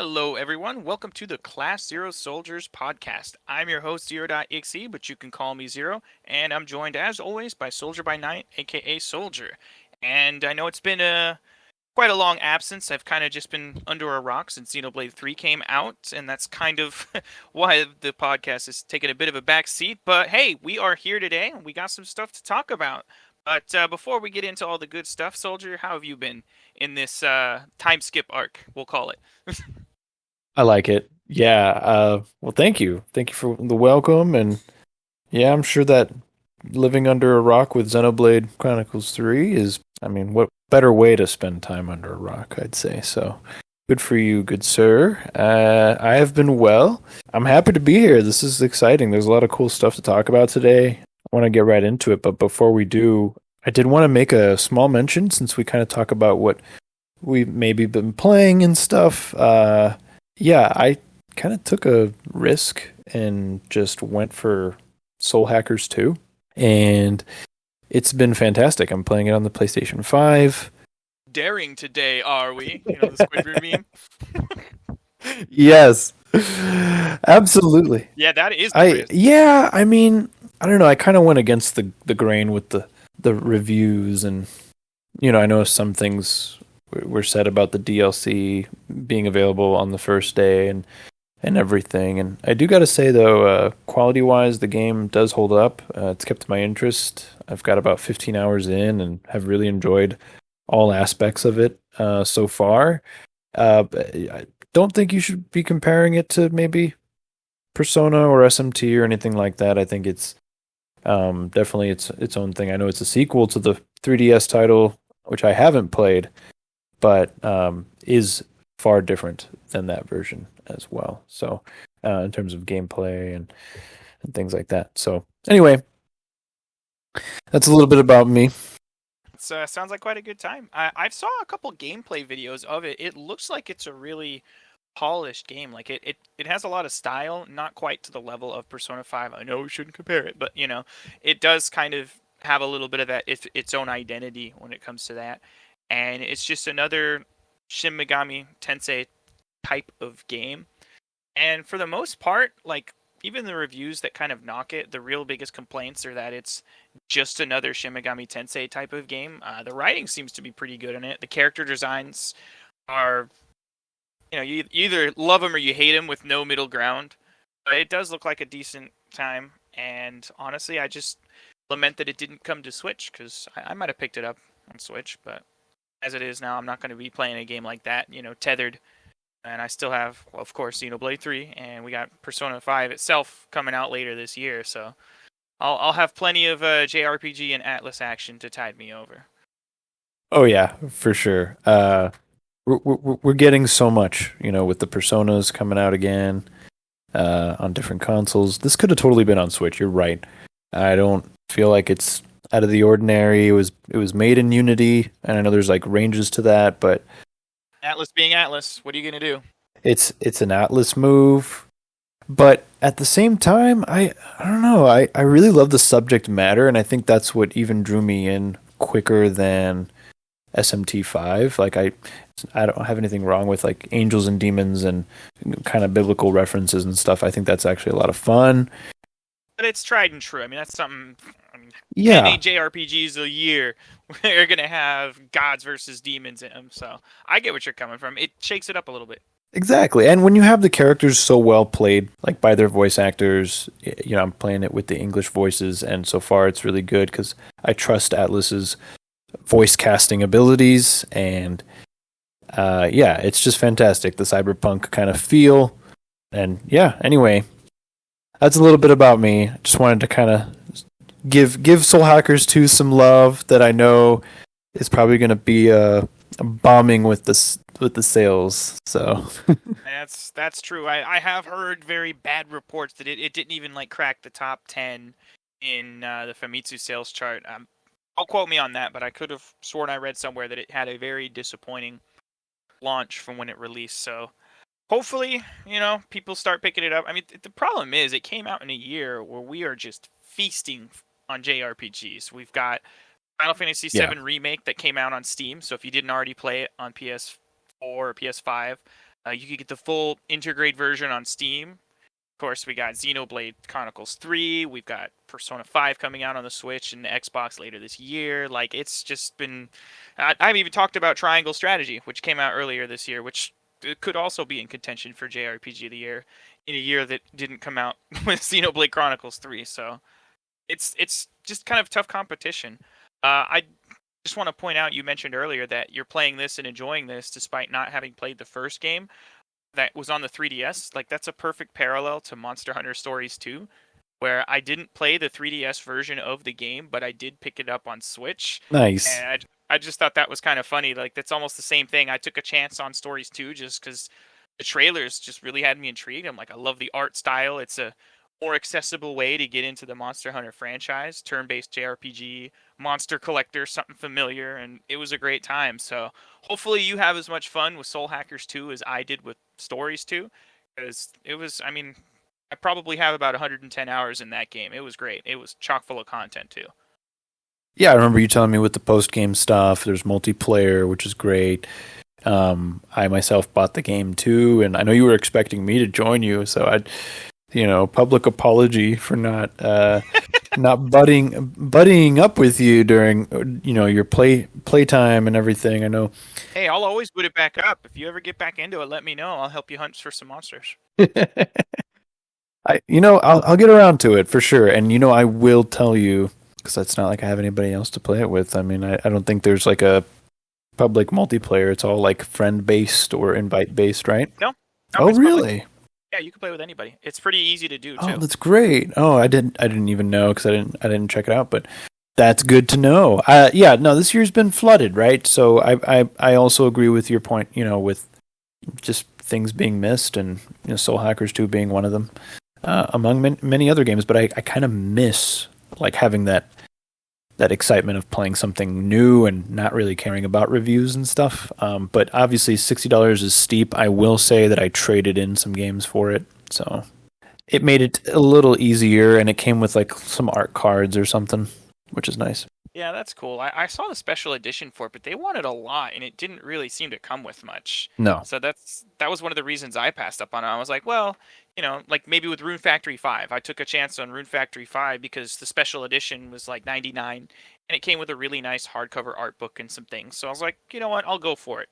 Hello, everyone. Welcome to the Class Zero Soldiers podcast. I'm your host, Zero.exe, but you can call me Zero, and I'm joined, as always, by Soldier by Night, aka Soldier. And I know it's been quite a long absence. I've kind of just been under a rock since Xenoblade 3 came out, and that's kind of why the podcast is taking a bit of a back seat. But hey, we are here today, and we got some stuff to talk about. But before we get into all the good stuff, Soldier, how have you been in this time skip arc, we'll call it? I like it. Yeah. Well, thank you. Thank you for the welcome. And yeah, I'm sure that living under a rock with Xenoblade Chronicles 3 is, I mean, what better way to spend time under a rock, I'd say. So good for you, good sir. I have been well. I'm happy to be here. This is exciting. There's a lot of cool stuff to talk about today. I want to get right into it. But before we do, I did want to make a small mention since we kind of talk about what we've maybe been playing and stuff. Yeah, I kind of took a risk and just went for Soul Hackers 2, and it's been fantastic. I'm playing it on the PlayStation 5. Daring today, are we? You know, the Squidward meme. Yes. Absolutely. Yeah, that is the I risk. yeah, I mean, I don't know, I kind of went against the grain with the reviews, and I know some things were said about the DLC being available on the first day and everything. And I do got to say though, quality wise, the game does hold up. It's kept my interest. I've got about 15 hours in and have really enjoyed all aspects of it so far. But I don't think you should be comparing it to maybe Persona or SMT or anything like that. I think it's definitely its own thing. I know it's a sequel to the 3DS title, which I haven't played, but is far different than that version as well. So, in terms of gameplay and things like that. So, anyway, that's a little bit about me. It sounds like quite a good time. I saw a couple gameplay videos of it. It looks like it's a really polished game. Like it has a lot of style, not quite to the level of Persona 5. I know we shouldn't compare it, but it does kind of have a little bit of that its own identity when it comes to that. And it's just another Shin Megami Tensei type of game. And for the most part, like even the reviews that kind of knock it, the real biggest complaints are that it's just another Shin Megami Tensei type of game. The writing seems to be pretty good in it. The character designs are, you either love them or you hate them with no middle ground. But it does look like a decent time. And honestly, I just lament that it didn't come to Switch because I might have picked it up on Switch. But as it is now, I'm not going to be playing a game like that, tethered. And I still have, well, of course, Xenoblade 3, and we got Persona 5 itself coming out later this year. So I'll have plenty of JRPG and Atlas action to tide me over. Oh yeah, for sure. We're getting so much, with the Personas coming out again on different consoles. This could have totally been on Switch. You're right. I don't feel like it's out of the ordinary. It was made in Unity, and I know there's like ranges to that, but Atlas being Atlas, what are you gonna do? it's an Atlas move. But at the same time, I don't know. I really love the subject matter, and I think that's what even drew me in quicker than SMT5. Like I don't have anything wrong with like angels and demons and kind of biblical references and stuff. I think that's actually a lot of fun. But it's tried and true. I mean, that's something. I mean, 10 Yeah, JRPGs a year are gonna have gods versus demons in them. So I get what you're coming from. It shakes it up a little bit. exactly. And when you have the characters so well played, like by their voice actors, I'm playing it with the English voices, and so far it's really good because I trust Atlas's voice casting abilities, and yeah, it's just fantastic. The cyberpunk kind of feel, and yeah. Anyway, that's a little bit about me. Just wanted to kind of give Soul Hackers 2 some love that I know is probably going to be a bombing with the sales. So That's true. I have heard very bad reports that it didn't even like crack the top 10 in the Famitsu sales chart. Don't quote me on that, but I could have sworn I read somewhere that it had a very disappointing launch from when it released. So hopefully, people start picking it up. I mean, the problem is it came out in a year where we are just feasting on JRPGs. We've got Final Fantasy yeah, VII Remake that came out on Steam. So if you didn't already play it on PS4 or PS5, You could get the full Intergrade version on Steam. Of course, we got Xenoblade Chronicles 3. We've got Persona 5 coming out on the Switch and the Xbox later this year. Like, it's just been. I've even talked about Triangle Strategy, which came out earlier this year, which could also be in contention for JRPG of the year in a year that didn't come out with Xenoblade Chronicles 3. So it's just kind of tough competition. I just want to point out, you mentioned earlier that you're playing this and enjoying this despite not having played the first game that was on the 3DS. Like, that's a perfect parallel to Monster Hunter Stories 2, where I didn't play the 3DS version of the game, but I did pick it up on Switch, Nice. and I just thought that was kind of funny. Like, that's almost the same thing. I took a chance on Stories 2 just because the trailers just really had me intrigued. I'm like, I love the art style. It's a more accessible way to get into the Monster Hunter franchise, turn-based JRPG, monster collector, something familiar, and it was a great time. So hopefully you have as much fun with Soul Hackers 2 as I did with Stories 2, because it was, I mean, I probably have about 110 hours in that game. It was great. It was chock full of content too. Yeah, I remember you telling me with the post game stuff. There's multiplayer, which is great. I myself bought the game too, and I know you were expecting me to join you, so public apology for not buddying up with you during your playtime and everything. I know. Hey, I'll always boot it back up. If you ever get back into it, let me know. I'll help you hunt for some monsters. I'll get around to it for sure, and I will tell you because it's not like I have anybody else to play it with. I mean, I don't think there's like a public multiplayer. It's all like friend based or invite based, right? No, Oh, it's public. really? Yeah, you can play with anybody. It's pretty easy to do Oh, too. that's great. Oh, I didn't even know because I didn't check it out, but that's good to know. Yeah, no, this year's been flooded, right? So I also agree with your point. With just things being missed, and Soul Hackers 2 being one of them, among many other games. But I kind of miss like having that excitement of playing something new and not really caring about reviews and stuff. But obviously, $60 is steep. I will say that I traded in some games for it, so it made it a little easier, and it came with like some art cards or something, which is nice. Yeah, that's cool. I saw the special edition for it, but they wanted a lot, and it didn't really seem to come with much. No. So that was one of the reasons I passed up on it. I was like, well, like maybe with Rune Factory 5, I took a chance on Rune Factory 5 because the special edition was like 99, and it came with a really nice hardcover art book and some things. So I was like, you know what, I'll go for it.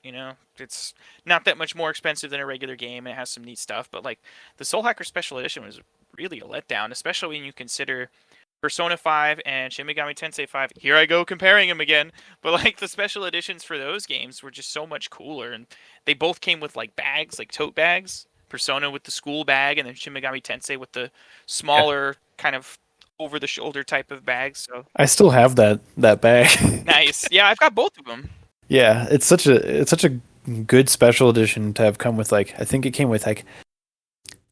It's not that much more expensive than a regular game, and it has some neat stuff. But like the Soul Hacker special edition was really a letdown, especially when you consider Persona 5 and Shin Megami Tensei 5. Here I go comparing them again. But like the special editions for those games were just so much cooler, and they both came with like bags, like tote bags. Persona with the school bag, and then Shin Megami Tensei with the Yeah. smaller kind of over the shoulder type of bags. So I still have that bag. nice. Yeah, I've got both of them. Yeah, it's such a good special edition to have come with like I think it came with like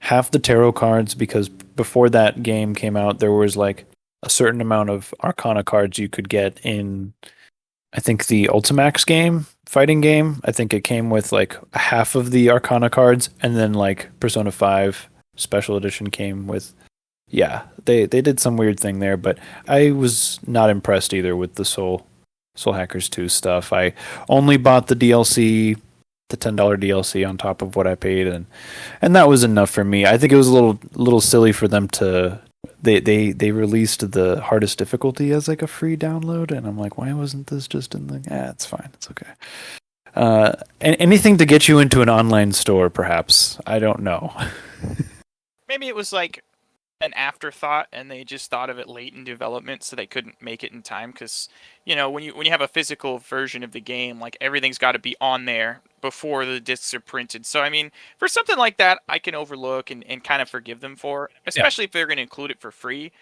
half the tarot cards because before that game came out there was like a certain amount of Arcana cards you could get in I think the Ultimax game, fighting game. I think it came with like half of the Arcana cards, and then like Persona 5 Special Edition came with. Yeah, they did some weird thing there, but I was not impressed either with the Soul Hackers 2 stuff. I only bought the DLC, the $10 DLC on top of what I paid, and that was enough for me. I think it was a little silly for them to they released the hardest difficulty as like a free download, and I'm like, why wasn't this just in the? It's fine, it's okay. Anything to get you into an online store, perhaps. I don't know. Maybe it was like an afterthought, and they just thought of it late in development, so they couldn't make it in time. Because when you have a physical version of the game, like everything's got to be on there before the discs are printed. So I mean, for something like that, I can overlook and kind of forgive them for, Yeah. especially if they're going to include it for free.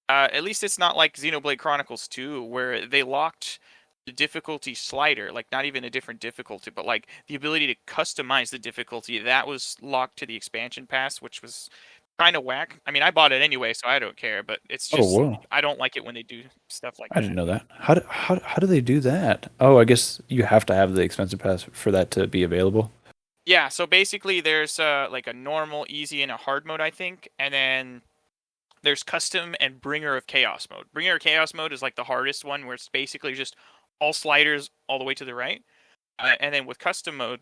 At least it's not like Xenoblade Chronicles 2, where they locked the difficulty slider, like not even a different difficulty, but like the ability to customize the difficulty. That was locked to the expansion pass, which was kind of whack. I mean, I bought it anyway, so I don't care. But it's Oh, just whoa. I don't like it when they do stuff like I that. didn't know that. How do they do that? Oh, I guess you have to have the expensive pass for that to be available. Yeah. So basically, there's like a normal, easy, and a hard mode, I think, and then there's custom and Bringer of Chaos mode. Bringer of Chaos mode is like the hardest one, where it's basically just all sliders all the way to the right. And then with custom mode,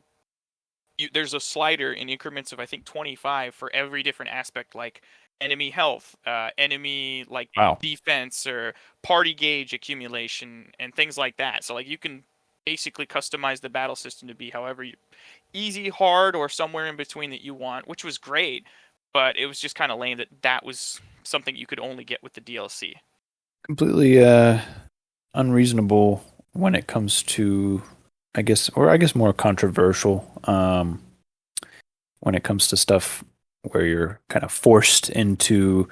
there's a slider in increments of I think 25 for every different aspect, like enemy health, enemy like Wow. defense, or party gauge accumulation, and things like that. So like you can basically customize the battle system to be however easy, hard, or somewhere in between that you want, which was great. But it was just kind of lame that that was something you could only get with the DLC. Completely unreasonable when it comes to, I guess more controversial when it comes to stuff where you're kind of forced into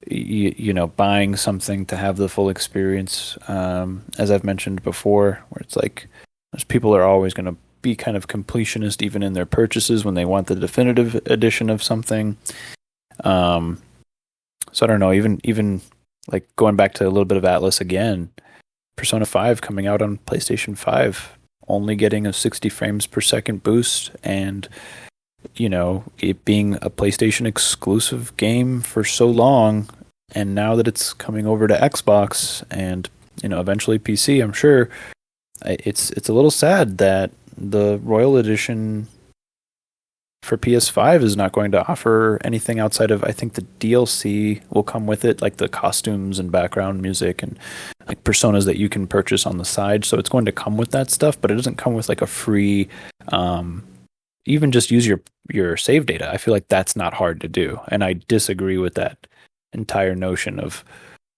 you know, buying something to have the full experience. As I've mentioned before, where it's like those people are always going to be kind of completionist even in their purchases when they want the definitive edition of something. Um, so I don't know, even like going back to a little bit of Atlas again, Persona 5 coming out on PlayStation 5, only getting a 60 frames per second boost, and you know, it being a PlayStation exclusive game for so long, and now that it's coming over to Xbox and you know eventually PC, I'm sure it's a little sad that the Royal Edition for PS5 is not going to offer anything outside of, I think the DLC will come with it, like the costumes and background music and like personas that you can purchase on the side. So it's going to come with that stuff, but it doesn't come with like a free even just use your save data. I feel like that's not hard to do, and I disagree with that entire notion of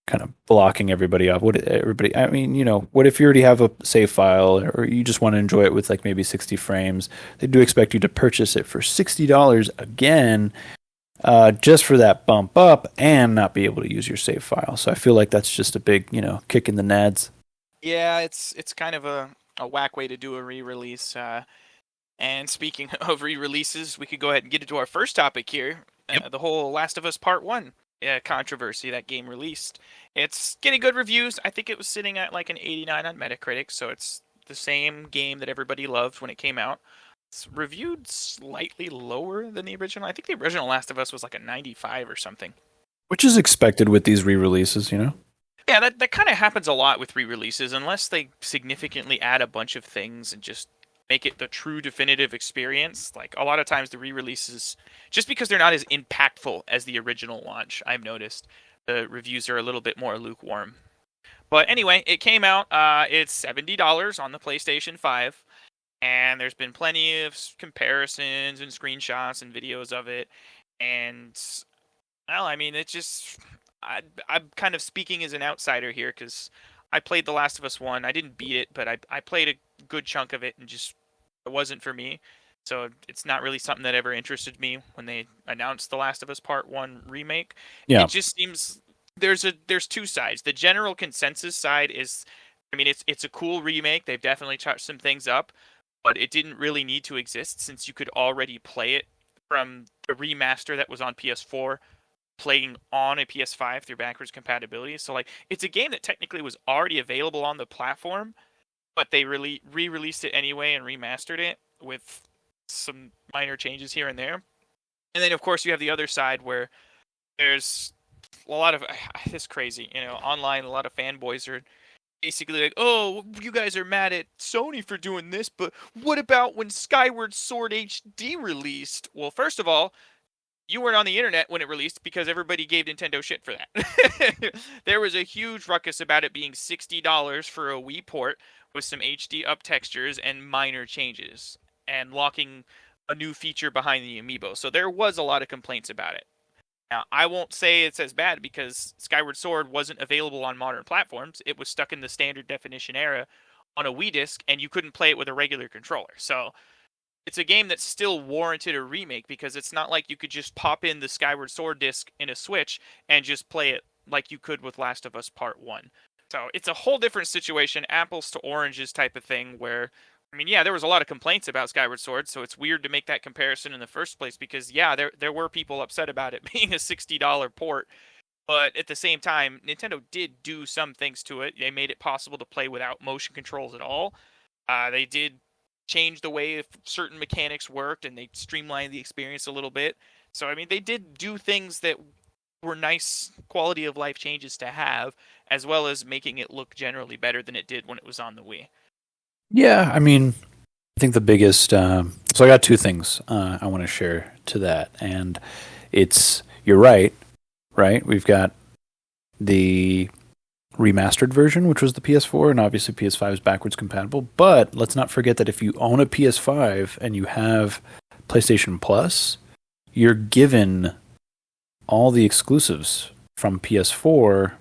kind of blocking everybody off. What everybody, I mean, you know, what if you already have a save file or you just want to enjoy it with like maybe 60 frames? They do expect you to purchase it for $60 again, just for that bump up and not be able to use your save file. So I feel like that's just a big, you know, kick in the nads. Yeah, it's kind of a whack way to do a re-release. And speaking of re-releases, we could go ahead and get into our first topic here, Yep. the whole Last of Us Part 1 controversy that game released. It's getting good reviews. I think it was sitting at like an 89 on Metacritic, so it's the same game that everybody loved when it came out. It's reviewed slightly lower than the original. I think the original Last of Us was like a 95 or something. Which is expected with these re-releases, you know? Yeah, that kind of happens a lot with re-releases, unless they significantly add a bunch of things and just make it the true definitive experience. Like a lot of times the re-releases, just because they're not as impactful as the original launch, I've noticed the reviews are a little bit more lukewarm. But anyway, it came out. It's $70 on the PlayStation 5, and there's been plenty of comparisons and screenshots and videos of it. And well, I mean, it just I'm kind of speaking as an outsider here because I played The Last of Us 1. I didn't beat it, but I played a good chunk of it and just it wasn't for me. So it's not really something that ever interested me when they announced The Last of Us Part 1 remake. Yeah. It just seems there's two sides. The general consensus side is I mean it's a cool remake. They've definitely touched some things up, but it didn't really need to exist since you could already play it from the remaster that was on PS4 playing on a PS5 through backwards compatibility. So like it's a game that technically was already available on the platform, but they really re-released it anyway and remastered it with some minor changes here and there. And then of course you have the other side where there's a lot of this crazy, you know, online a lot of fanboys are basically like, "Oh, you guys are mad at Sony for doing this, but what about when Skyward Sword HD released?" Well, first of all, you weren't on the internet when it released because everybody gave Nintendo shit for that. There was a huge ruckus about it being $60 for a Wii port with some HD up textures and minor changes and locking a new feature behind the amiibo. So there was a lot of complaints about it. Now, I won't say it's as bad because Skyward Sword wasn't available on modern platforms. It was stuck in the standard definition era on a Wii disc and you couldn't play it with a regular controller. So it's a game that still warranted a remake because it's not like you could just pop in the Skyward Sword disc in a Switch and just play it like you could with Last of Us Part 1. So it's a whole different situation, apples to oranges type of thing where I mean, yeah, there was a lot of complaints about Skyward Sword, so it's weird to make that comparison in the first place because yeah, there were people upset about it being a $60 port, but at the same time, Nintendo did do some things to it. They made it possible to play without motion controls at all. They did change the way certain mechanics worked and they streamlined the experience a little bit. So I mean, they did do things that were nice quality of life changes to have, as well as making it look generally better than it did when it was on the Wii. Yeah, I mean, I think the biggest. So I got two things I want to share to that, and it's you're right, right? We've got the remastered version, which was the PS4, and obviously PS5 is backwards compatible. But let's not forget that if you own a PS5 and you have PlayStation Plus, you're given all the exclusives from PS4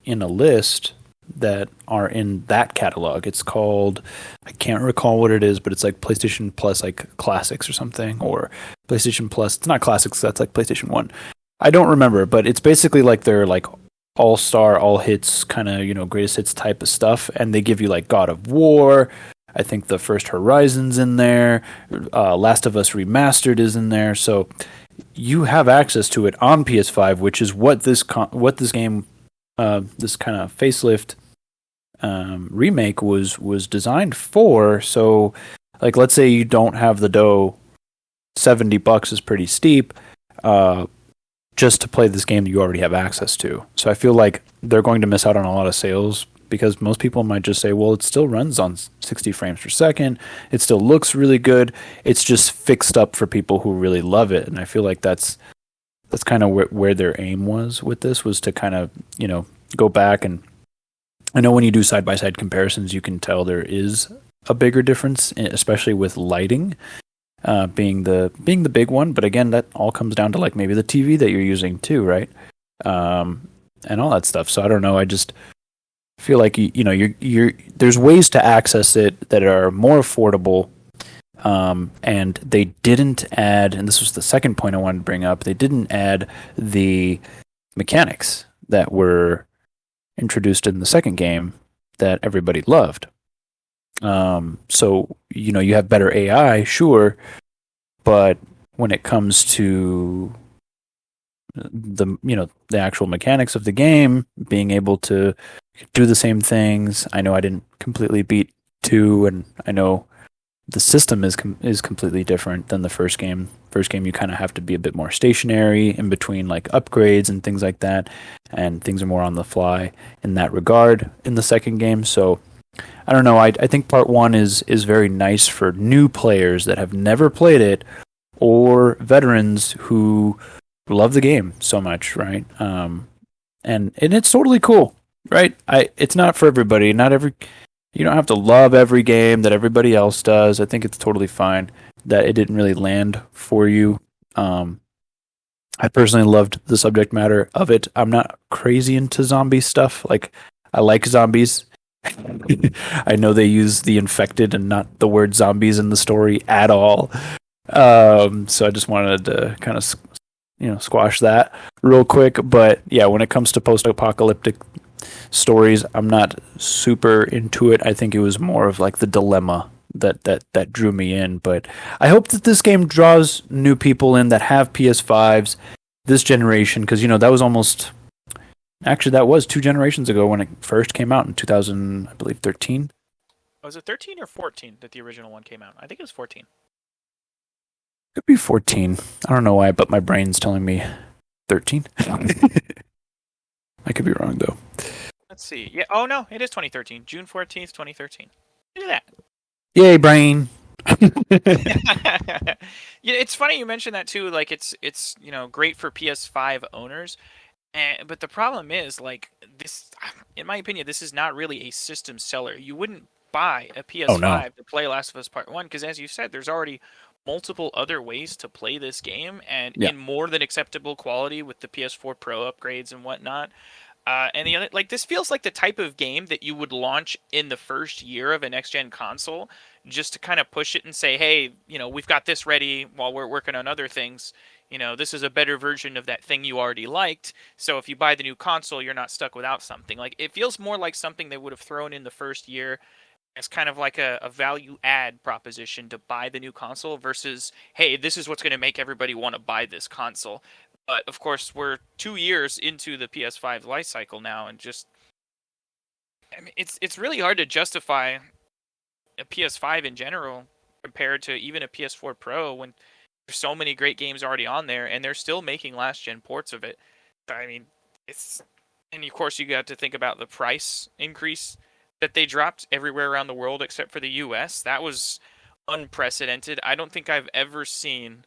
in a list that are in that catalog. It's called, I can't recall what it is, but it's like PlayStation Plus, like classics or something, or PlayStation Plus. It's not classics. That's like PlayStation One. I don't remember, but it's basically like their like all star, all hits kind of greatest hits type of stuff, and they give you like God of War. I think the first Horizon's in there. Last of Us Remastered is in there, so you have access to it on PS5, which is what this game, this kind of facelift remake was designed for. So, like, let's say you don't have the dough, $70 is pretty steep, just to play this game that you already have access to. So I feel like they're going to miss out on a lot of sales because most people might just say, well, it still runs on 60 frames per second. It still looks really good. It's just fixed up for people who really love it. And I feel like that's kind of where their aim was to kind of, go back. And I know when you do side by side comparisons, you can tell there is a bigger difference, especially with lighting. Being the big one, but again, that all comes down to like maybe the TV that you're using too, right? And all that stuff. So I don't know. I just feel like you're there's ways to access it that are more affordable. And they didn't add, and this was the second point I wanted to bring up. They didn't add the mechanics that were introduced in the second game that everybody loved. So you have better AI, sure, but when it comes to the actual mechanics of the game, being able to do the same things. I know I didn't completely beat 2, and I know the system is completely different than the first game. First game, you kind of have to be a bit more stationary in between like upgrades and things like that, and things are more on the fly in that regard in the second game. So I don't know. I think part 1 is very nice for new players that have never played it, or veterans who love the game so much, right? And it's totally cool, right? It's not for everybody. You don't have to love every game that everybody else does. I think it's totally fine that it didn't really land for you. I personally loved the subject matter of it. I'm not crazy into zombie stuff. Like, I like zombies. I know they use the infected and not the word zombies in the story at all. So I just wanted to kind of, squash that real quick. But yeah, when it comes to post-apocalyptic stories, I'm not super into it. I think it was more of like the dilemma that drew me in. But I hope that this game draws new people in that have PS5s this generation, because that was almost. Actually, that was 2 generations ago when it first came out in 2000, I believe, 13. Was it 13 or 14 that the original one came out? I think it was 14. Could be 14. I don't know why, but my brain's telling me 13. I could be wrong, though. Let's see. Yeah. Oh no, it is 2013. June 14th, 2013. Look at Yay, brain! that. Yeah, it's funny you mentioned that too. Like it's great for PS5 owners. But the problem is, like, this, in my opinion, this is not really a system seller. You wouldn't buy a Oh, no. PS5 to play Last of Us Part 1 because, as you said, there's already multiple other ways to play this game and Yeah. in more than acceptable quality with the PS4 Pro upgrades and whatnot. And the other, like, this feels like the type of game that you would launch in the first year of a next-gen console just to kind of push it and say, hey, we've got this ready while we're working on other things. This is a better version of that thing you already liked. So if you buy the new console, you're not stuck without something. Like, it feels more like something they would have thrown in the first year as kind of like a value add proposition to buy the new console versus, hey, this is what's going to make everybody want to buy this console. But of course, we're 2 years into the PS5 life cycle now, and just, I mean, it's really hard to justify a PS5 in general compared to even a PS4 Pro when there's so many great games already on there, and they're still making last gen ports of it. I mean, and of course you got to think about the price increase that they dropped everywhere around the world except for the U.S. That was unprecedented. I don't think I've ever seen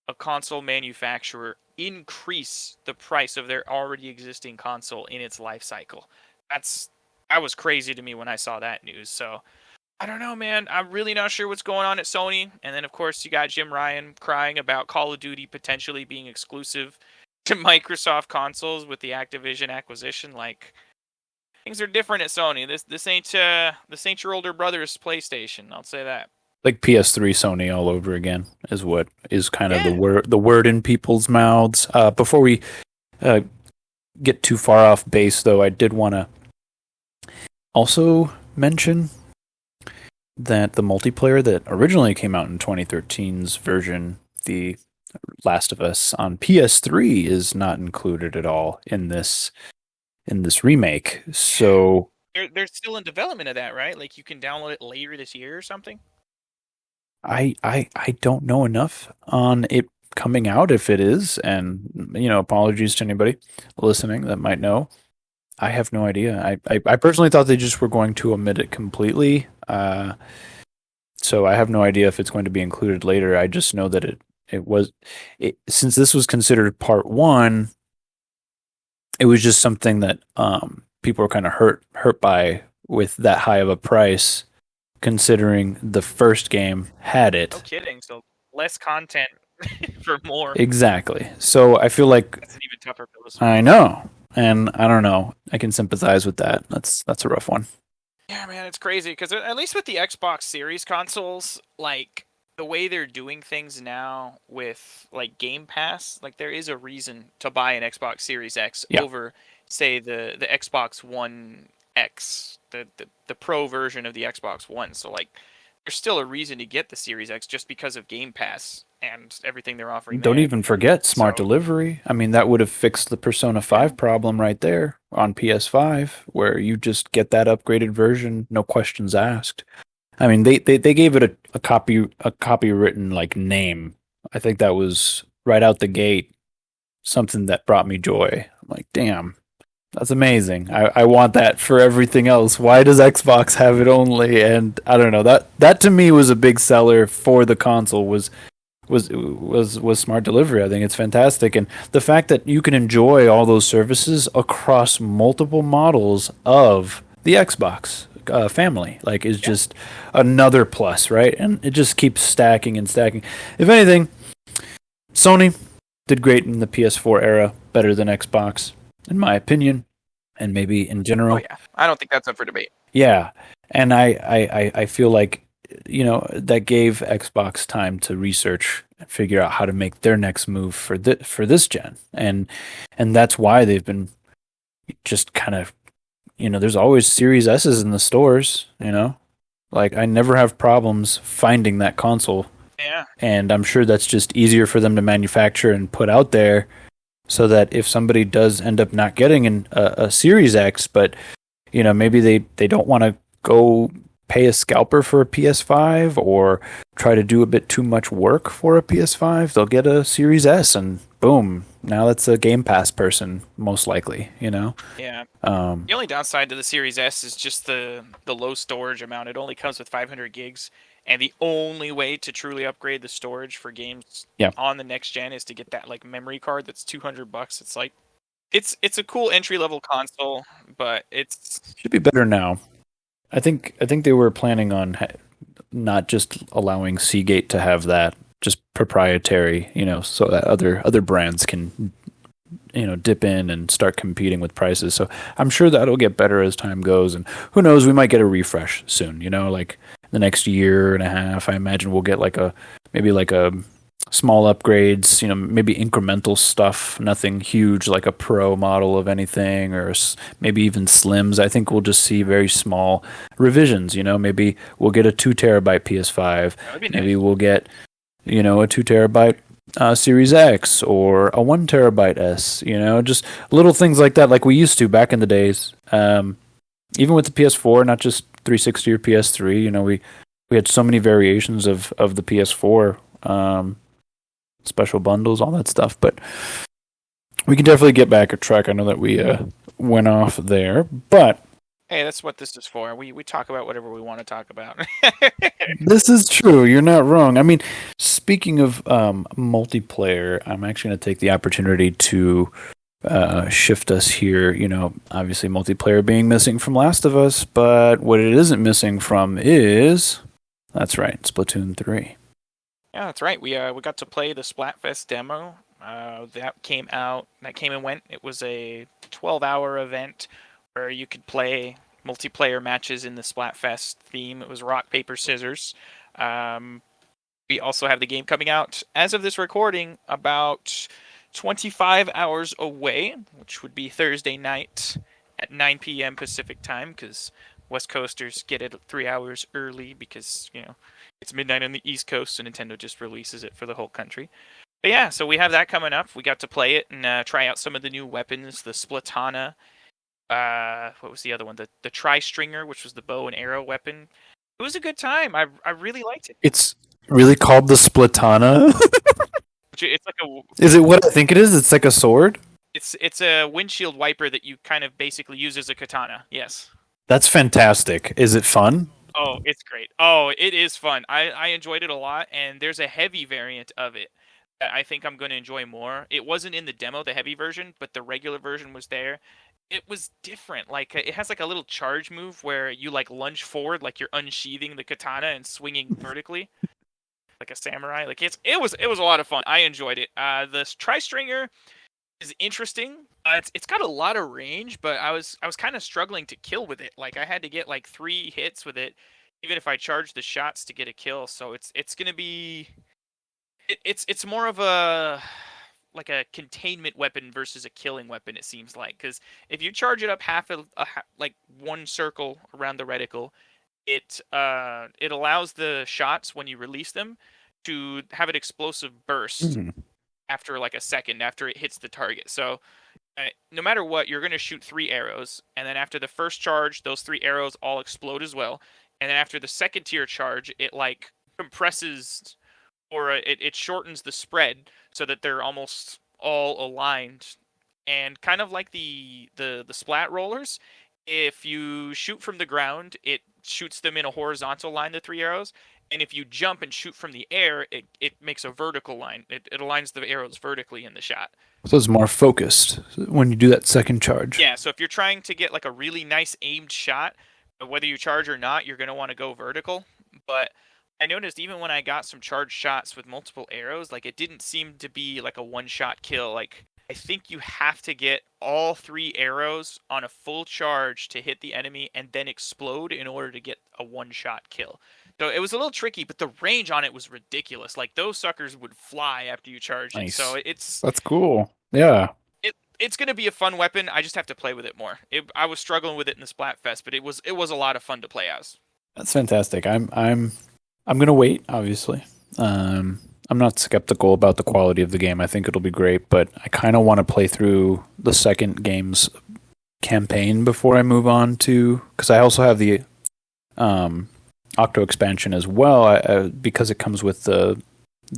a console manufacturer increase the price of their already existing console in its life cycle. That's that was crazy to me when I saw that news. So I don't know, man. I'm really not sure what's going on at Sony. And then of course you got Jim Ryan crying about Call of Duty potentially being exclusive to Microsoft consoles with the Activision acquisition. Like things are different at Sony. This ain't your older brother's PlayStation. I'll say that. Like PS3 Sony all over again is what is kind of Yeah. the word in people's mouths. Before we uh, get too far off base, though, I did want to also mention that the multiplayer that originally came out in 2013's version, the Last of Us on PS3, is not included at all in this remake. So They're still in development of that, right? Like you can download it later this year or something. I don't know enough on it coming out if it is, and apologies to anybody listening that might know. I have no idea. I personally thought they just were going to omit it completely. So I have no idea if it's going to be included later. I just know that since this was considered part one, it was just something that people were kind of hurt by with that high of a price, considering the first game had No it. kidding. So less content for more. Exactly. So I feel like That's an even tougher pill to I swallow. know, and I don't know. I can sympathize with that. That's a rough one. Yeah, man, it's crazy because at least with the Xbox Series consoles, like the way they're doing things now with like Game Pass, like there is a reason to buy an Xbox Series X Yeah. over, say, the Xbox One X, the Pro version of the Xbox One. So like, there's still a reason to get the Series X just because of Game Pass and everything they're offering Don't there. even forget smart So delivery. I mean, that would have fixed the Persona yeah, 5 problem right there on PS5, where you just get that upgraded version, no questions asked. I mean, they gave it a copywritten like name. I think that was right out the gate something that brought me joy. I'm like, damn, that's amazing. I want that for everything else. Why does Xbox have it only? And I don't know. That to me was a big seller for the console was smart delivery. I think it's fantastic, and the fact that you can enjoy all those services across multiple models of the Xbox family, like, is yeah. just another plus, right? And it just keeps stacking and stacking. If anything, Sony did great in the PS4 era, better than Xbox, in my opinion, and maybe in Oh general. yeah, I don't think that's up for debate. Yeah, and I feel like that gave Xbox time to research and figure out how to make their next move for this gen, and that's why they've been just kind of there's always Series S's in the stores. Like, I never have problems finding that console, Yeah, and I'm sure that's just easier for them to manufacture and put out there, so that if somebody does end up not getting a Series X, but maybe they don't want to go pay a scalper for a PS5 or try to do a bit too much work for a PS5, they'll get a Series S and boom, now that's a Game Pass person most likely. yeah. Um The only downside to the Series S is just the low storage amount. It only comes with 500 gigs, and the only way to truly upgrade the storage for games yeah, on the next gen is to get that like memory card that's $200. It's like it's a cool entry level console, but it's should be better now. I think they were planning on not just allowing Seagate to have that, just proprietary, so that other brands can dip in and start competing with prices. So I'm sure that'll get better as time goes, and who knows, we might get a refresh soon. Like the next year and a half, I imagine we'll get maybe like a small upgrades. Maybe incremental stuff, nothing huge like a pro model of anything, or maybe even slims. I think we'll just see very small revisions. Maybe we'll get a 2 terabyte PS5. that would be Maybe nice. we'll get a 2 terabyte Series X or a 1 terabyte S. Just little things like that, like we used to back in the days. Even with the PS4, not just 360 or PS3. We had so many variations of the PS4, special bundles, all that stuff. But we can definitely get back a track. I know that we went off there, but Hey, that's what this is for. We talk about whatever we want to talk about. This is true. You're not wrong. I mean, speaking of multiplayer, I'm actually going to take the opportunity to shift us here. Obviously, multiplayer being missing from Last of Us, but what it isn't missing from is that's right, Splatoon 3. Yeah, that's right. We got to play the Splatfest demo. That came out. That came and went. It was a 12-hour event where you could play multiplayer matches in the Splatfest theme. It was rock paper scissors. Um, we also have the game coming out as of this recording about 25 hours away, which would be Thursday night at 9 p.m. Pacific time, because West Coasters get it 3 hours early because it's midnight on the East Coast, so Nintendo just releases it for the whole country. But yeah, so we have that coming up. We got to play it and try out some of the new weapons, the Splatana. What was the other one? The Tri-Stringer, which was the bow and arrow weapon. It was a good time. I really liked it. It's really called the Splatana. It's like a Is it what I think it is? It's like a sword? it's a windshield wiper that you kind of basically use as a katana. Yes. That's fantastic. Is it fun? Oh, it's great. Oh, it is fun. I enjoyed it a lot, and there's a heavy variant of it that I think I'm going to enjoy more. It wasn't in the demo, the heavy version, but the regular version was there. It was different. Like it has like a little charge move where you like lunge forward, like you're unsheathing the katana and swinging vertically, like a samurai. Like it was a lot of fun. I enjoyed it. The tri-stringer is interesting. It's got a lot of range, but I was kind of struggling to kill with it. Like I had to get like 3 hits with it, even if I charged the shots to get a kill. So it's gonna be it's more of a like a containment weapon versus a killing weapon. It seems like because if you charge it up like one circle around the reticle, it allows the shots when you release them to have an explosive burst Mhm. after like a second after it hits the target. So no matter what, you're going to shoot 3 arrows, and then after the first charge, those 3 arrows all explode as well. And then after the second tier charge, it like compresses or it shortens the spread so that they're almost all aligned. And kind of like the splat rollers, if you shoot from the ground, it shoots them in a horizontal line, the 3 arrows. And if you jump and shoot from the air, it makes a vertical line. It aligns the arrows vertically in the shot. So it's more focused when you do that second charge. Yeah, so if you're trying to get like a really nice aimed shot, whether you charge or not, you're going to want to go vertical. But I noticed even when I got some charged shots with multiple arrows, like it didn't seem to be like a one-shot kill. Like I think you have to get all 3 arrows on a full charge to hit the enemy and then explode in order to get a one-shot kill. So it was a little tricky, but the range on it was ridiculous. Like those suckers would fly after you charge it. Nice. So it's That's cool. Yeah. it's going to be a fun weapon. I just have to play with it more. I was struggling with it in the Splatfest, but it was a lot of fun to play as. That's fantastic. I'm gonna wait, obviously. I'm not skeptical about the quality of the game. I think it'll be great, but I kind of want to play through the second game's campaign before I move on to, because I also have the Octo expansion as well, because it comes with the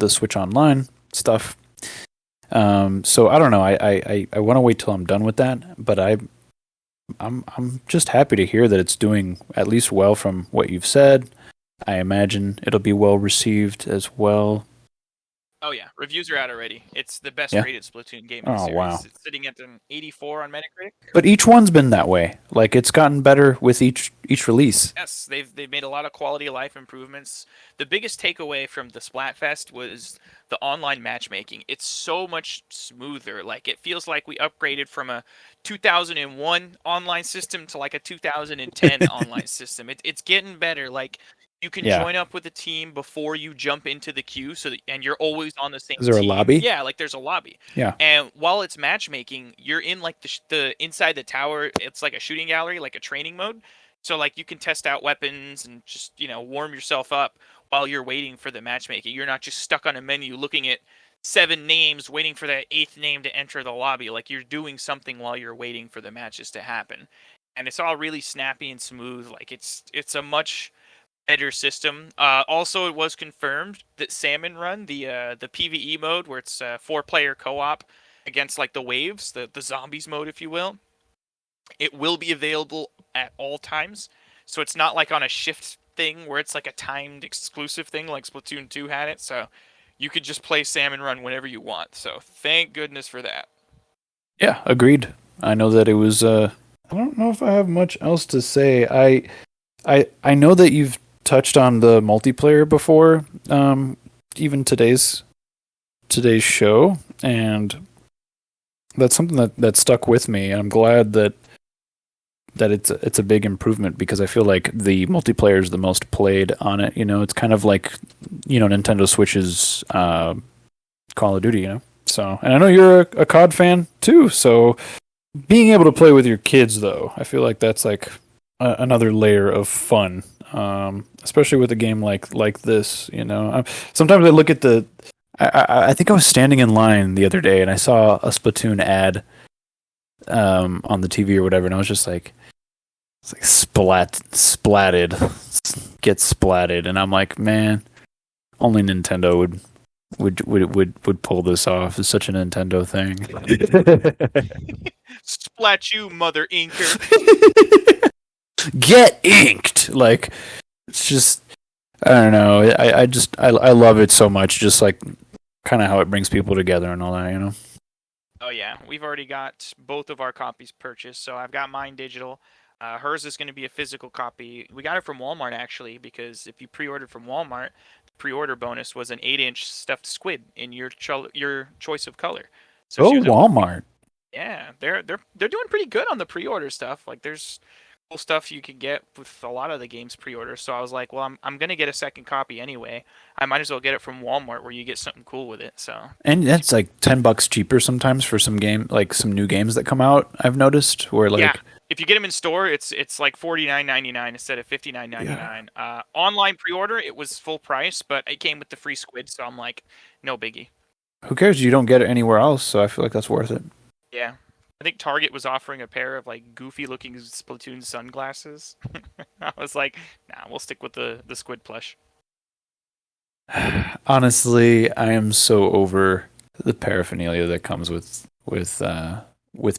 Switch Online stuff. So I don't know. I want to wait till I'm done with that, but I'm just happy to hear that it's doing at least well from what you've said. I imagine it'll be well received as well. Oh yeah, reviews are out already. It's the best Yeah. rated Splatoon game in the Oh, series. wow. It's sitting at an 84 on Metacritic. But each one's been that way. Like it's gotten better with each release. Yes, they've made a lot of quality of life improvements. The biggest takeaway from the Splatfest was the online matchmaking. It's so much smoother. Like it feels like we upgraded from a 2001 online system to like a 2010 online system. It's getting better. Like you can Yeah. join up with a team before you jump into the queue, and you're always on the same Is there a team. lobby? Yeah, like there's a lobby. Yeah. And while it's matchmaking, you're in like the inside the tower. It's like a shooting gallery, like a training mode. So like you can test out weapons and just warm yourself up while you're waiting for the matchmaking. You're not just stuck on a menu looking at 7 names, waiting for that 8th name to enter the lobby. Like you're doing something while you're waiting for the matches to happen, and it's all really snappy and smooth. Like it's a much better system. Also, it was confirmed that Salmon Run, the PvE mode, where it's 4-player co-op against like the waves, the zombies mode, if you will, it will be available at all times. So it's not like on a shift thing where it's like a timed exclusive thing like Splatoon 2 had it. So you could just play Salmon Run whenever you want. So thank goodness for that. Yeah, agreed. I know that it was. I don't know if I have much else to say. I know that you've touched on the multiplayer before, even today's show, and that's something that stuck with me. I'm glad that it's a big improvement because I feel like the multiplayer is the most played on it. You know, it's kind of like Nintendo Switch's Call of Duty. So, and I know you're a COD fan too. So, being able to play with your kids, though, I feel like that's like another layer of fun, especially with a game like this. Sometimes I look at the. I think I was standing in line the other day and I saw a Splatoon ad on the TV or whatever, and I was just like, it's like splatted, get splatted, and I'm like, man, only Nintendo would pull this off. It's such a Nintendo thing. Splat you, mother inker. Get inked. Like, it's just, I don't know. I love it so much. Just like kind of how it brings people together and all that. Oh yeah, we've already got both of our copies purchased, so I've got mine digital. Hers is going to be a physical copy. We got it from Walmart actually, because if you pre-ordered from Walmart, the pre-order bonus was an 8-inch stuffed squid in your choice of color. So Oh, Walmart. yeah, they're doing pretty good on the pre-order stuff. Like there's cool stuff you could get with a lot of the games pre-order. So I was like, well, I'm gonna get a second copy anyway. I might as well get it from Walmart where you get something cool with it. So And that's like $10 cheaper sometimes for some new games that come out. I've noticed where like, yeah, if you get them in store, it's like $49.99 instead of $59.99. Online pre-order, it was full price, but it came with the free squid, so I'm like, no biggie. who cares? You don't get it anywhere else, so I feel like that's worth it. Yeah. I think Target was offering a pair of like goofy looking Splatoon sunglasses. I was like, nah, we'll stick with the squid plush. Honestly, I am so over the paraphernalia that comes with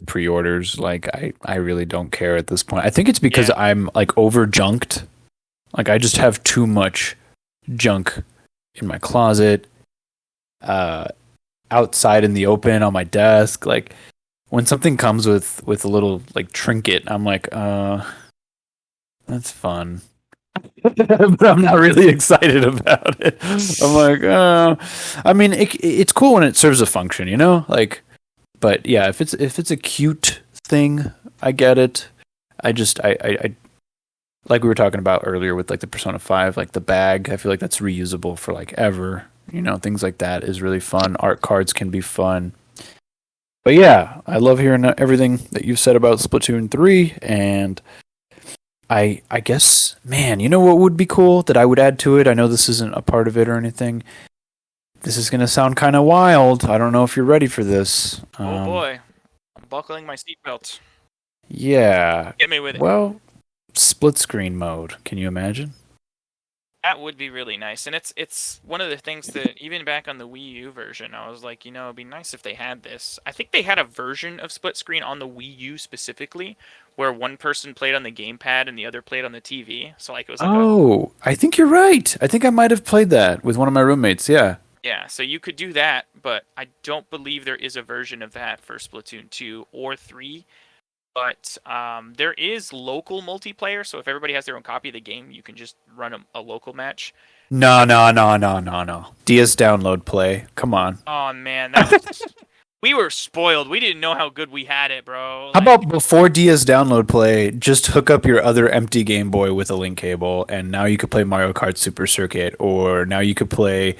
pre-orders. Like I really don't care at this point. I think it's because I'm like over junked. Like I just have too much junk in my closet, outside in the open on my desk. Like when something comes with a little like trinket, I'm like, that's fun. But I'm not really excited about it. I'm like, I mean, it's cool when it serves a function, like, but yeah, if it's a cute thing, I get it. I like we were talking about earlier with like the Persona 5, like the bag, I feel like that's reusable for like ever, things like that is really fun. Art cards can be fun. But yeah, I love hearing everything that you've said about Splatoon 3, and I guess, man, you know what would be cool that I would add to it? I know this isn't a part of it or anything. This is going to sound kind of wild. I don't know if you're ready for this. Oh boy. I'm buckling my seatbelt. Yeah. Get me with it. Well, split screen mode. Can you imagine? That would be really nice. And it's one of the things that even back on the Wii U version, I was like, it'd be nice if they had this. I think they had a version of split screen on the Wii U specifically where one person played on the gamepad and the other played on the TV. So like it was like I think you're right. I think I might have played that with one of my roommates. Yeah. Yeah, so you could do that, but I don't believe there is a version of that for Splatoon 2 or 3. But there is local multiplayer, so if everybody has their own copy of the game, you can just run a local match. No. DS download play. Come on. Oh, man. We were spoiled. We didn't know how good we had it, bro. How about before DS download play, just hook up your other empty Game Boy with a link cable, and now you could play Mario Kart Super Circuit, or now you could play,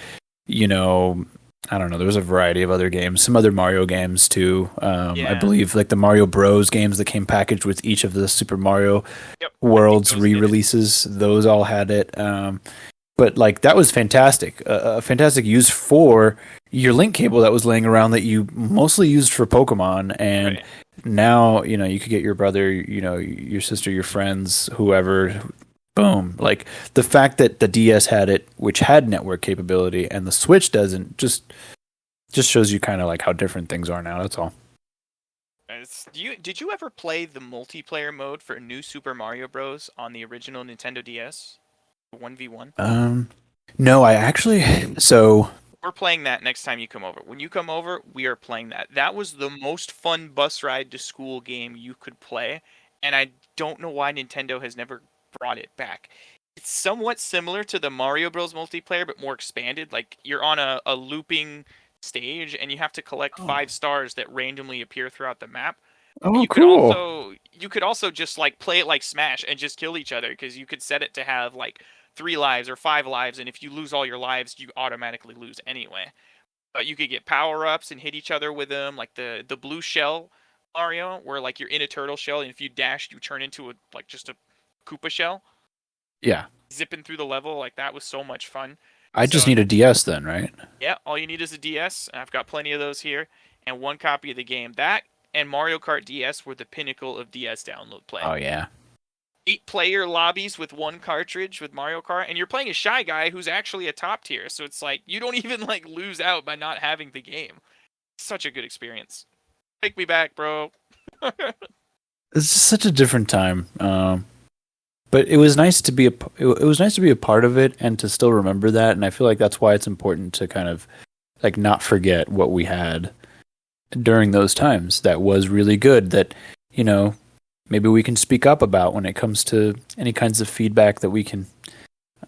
I don't know, there was a variety of other games, some other Mario games too. I believe like the Mario Bros games that came packaged with each of the Super Mario Worlds re-releases, those all had it. But like that was fantastic, a fantastic use for your link cable that was laying around that you mostly used for Pokemon, and now you could get your brother, your sister, your friends, whoever. Boom. Like the fact that the DS had it, which had network capability, and the Switch doesn't, just shows you kind of like how different things are now. That's all. Did you ever play the multiplayer mode for New Super Mario Bros. On the original Nintendo DS? 1v1? Um, no, I actually. So, We're playing that next time you come over. When you come over, we are playing that. That was the most fun bus ride to school game you could play, and I don't know why Nintendo has never brought it back. It's somewhat similar to the Mario Bros. Multiplayer, but more expanded. Like you're on a looping stage, and you have to collect oh, 5 stars that randomly appear throughout the map. oh, cool. You could also just like play it like Smash and just kill each other because you could set it to have like 3 lives or 5 lives, and if you lose all your lives, you automatically lose anyway. But you could get power ups and hit each other with them, like the blue shell Mario, where like you're in a turtle shell, and if you dash, you turn into a like just a Koopa shell, Yeah, zipping through the level. Like that was so much fun. I just So need a DS then, right? yeah, all you need is a DS. And I've got plenty of those here, and one copy of the game. That and Mario Kart DS were the pinnacle of DS download play. Oh yeah. 8-player lobbies with one cartridge with Mario Kart, and you're playing a shy guy who's actually a top tier. So it's like you don't even like lose out by not having the game. Such a good experience. Take me back, bro. It's just such a different time. But it was nice to be it was nice to be a part of it and to still remember that. And I feel like that's why it's important to kind of like not forget what we had during those times. That was really good. That you know maybe we can speak up about when it comes to any kinds of feedback that we can,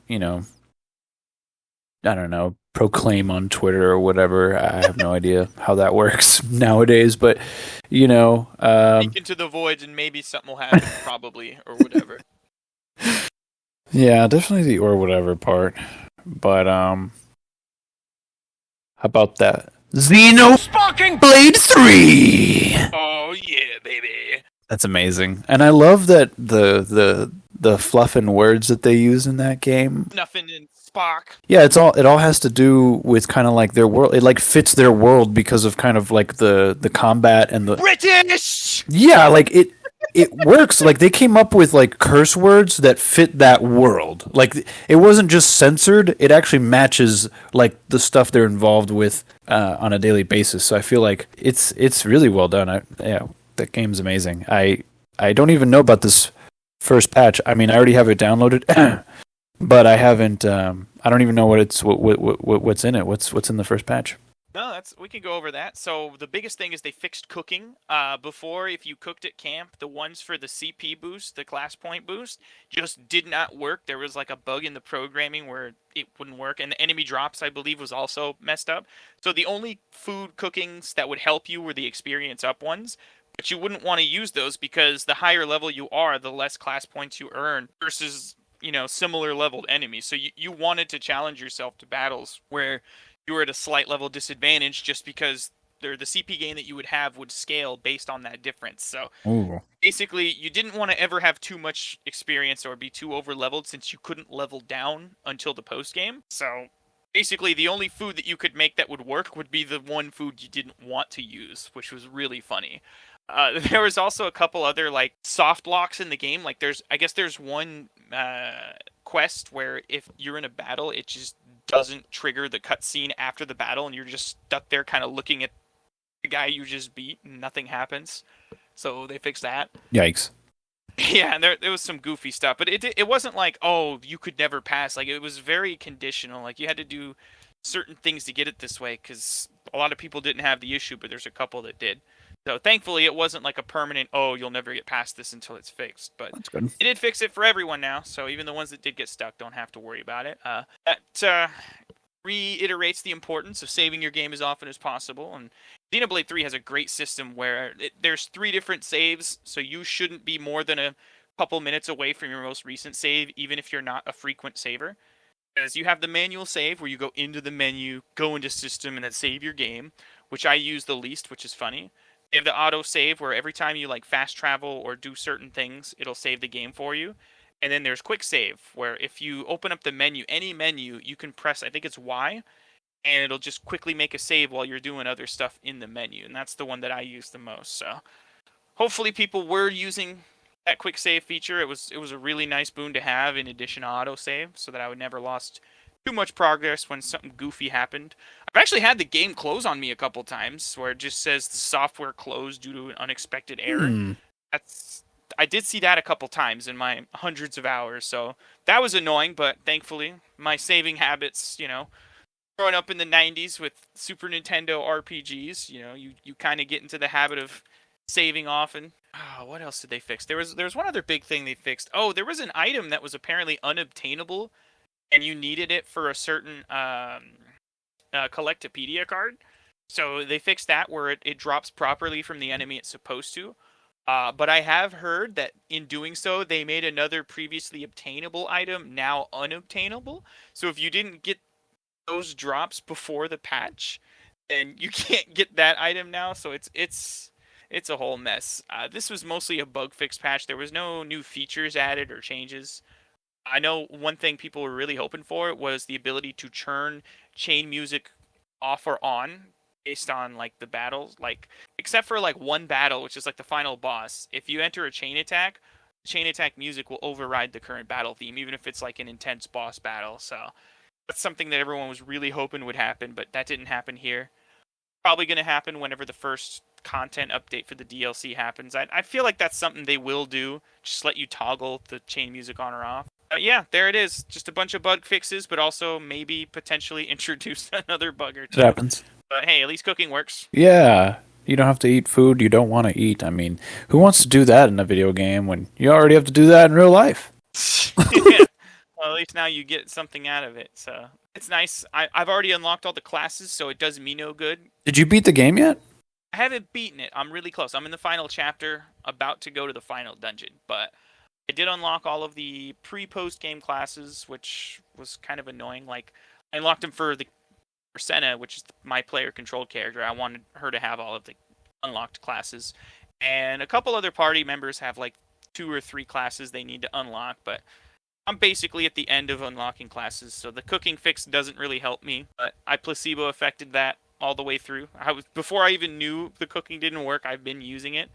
you know, I don't know, proclaim on Twitter or whatever. I have no idea how that works nowadays, but you know, Speak into the void and maybe something will happen, probably, or whatever. yeah, definitely the or whatever part. But how about that Xeno-sparking-blade 3? Oh yeah, baby. That's amazing. And I love that the fluff and words that they use in that game. Nothing in Spock. Yeah, it all has to do with kind of like their world. It like fits their world because of kind of like the combat and the British. yeah, like it works. Like they came up with like curse words that fit that world. Like it wasn't just censored; it actually matches like the stuff they're involved with on a daily basis. So I feel like it's really well done. Yeah, that game's amazing. I don't even know about this first patch. I mean, I already have it downloaded, but I haven't. I don't even know what's in it. What's in the first patch? No, we can go over that. So the biggest thing is they fixed cooking. Before, if you cooked at camp, the ones for the CP boost, the class point boost, just did not work. There was like a bug in the programming where it wouldn't work, and the enemy drops, I believe, was also messed up. So the only food cookings that would help you were the experience up ones. But you wouldn't want to use those because the higher level you are, the less class points you earn versus, similar leveled enemies. So you wanted to challenge yourself to battles where you were at a slight level disadvantage just because the CP gain that you would have would scale based on that difference. So Ooh. basically, you didn't want to ever have too much experience or be too over leveled since you couldn't level down until the post game. So basically, the only food that you could make that would work would be the one food you didn't want to use, which was really funny. There was also a couple other like soft locks in the game. Like I guess there's one quest where if you're in a battle, it just doesn't trigger the cutscene after the battle, and you're just stuck there, kind of looking at the guy you just beat, and nothing happens. So they fixed that. Yikes. Yeah, and there was some goofy stuff, but it wasn't like, oh, you could never pass. Like it was very conditional. Like you had to do certain things to get it this way because a lot of people didn't have the issue, but there's a couple that did. So thankfully, it wasn't like a permanent, oh, you'll never get past this until it's fixed. But That's good. it did fix it for everyone now, so even the ones that did get stuck don't have to worry about it. That reiterates the importance of saving your game as often as possible. And Xenoblade 3 has a great system where there's 3 different saves, so you shouldn't be more than a couple minutes away from your most recent save, even if you're not a frequent saver. Because you have the manual save where you go into the menu, go into system, and then save your game, which I use the least, which is funny. You have the auto save where every time you like fast travel or do certain things, it'll save the game for you. And then there's quick save where if you open up the menu, any menu, you can press, I think it's Y, and it'll just quickly make a save while you're doing other stuff in the menu. And that's the one that I use the most. So hopefully people were using that quick save feature. It was a really nice boon to have in addition to auto save so that I would never lost too much progress when something goofy happened. I've actually had the game close on me a couple times where it just says the software closed due to an unexpected error. Hmm. That's I did see that a couple times in my hundreds of hours, so that was annoying, but thankfully my saving habits, growing up in the 90s with Super Nintendo RPGs, you kind of get into the habit of saving often. Oh, what else did they fix? There was one other big thing they fixed. Oh, there was an item that was apparently unobtainable and you needed it for a certain Collectopedia card. So they fixed that where it drops properly from the enemy it's supposed to. But I have heard that in doing so, they made another previously obtainable item now unobtainable. So if you didn't get those drops before the patch, then you can't get that item now. So it's a whole mess. This was mostly a bug fix patch. There was no new features added or changes. I know one thing people were really hoping for was the ability to turn chain music off or on based on like the battles, like except for like one battle, which is like the final boss. If you enter a chain attack music will override the current battle theme, even if it's like an intense boss battle. So that's something that everyone was really hoping would happen, but that didn't happen here. Probably going to happen whenever the first content update for the DLC happens. I feel like that's something they will do. Just let you toggle the chain music on or off. Yeah, there it is. Just a bunch of bug fixes, but also maybe potentially introduce another bug or It two. happens. But hey, at least cooking works. Yeah. You don't have to eat food you don't want to eat. I mean, who wants to do that in a video game when you already have to do that in real life? Yeah. Well, at least now you get something out of it. So it's nice. I've already unlocked all the classes, so it does me no good. Did you beat the game yet? I haven't beaten it. I'm really close. I'm in the final chapter, about to go to the final dungeon. But I did unlock all of the pre-post game classes, which was kind of annoying. Like I unlocked them for the Senna, which is my player controlled character. I wanted her to have all of the unlocked classes, and a couple other party members have like 2 or 3 classes they need to unlock. But I'm basically at the end of unlocking classes, so the cooking fix doesn't really help me. But I placebo affected that all the way through. Before I even knew the cooking didn't work, I've been using it.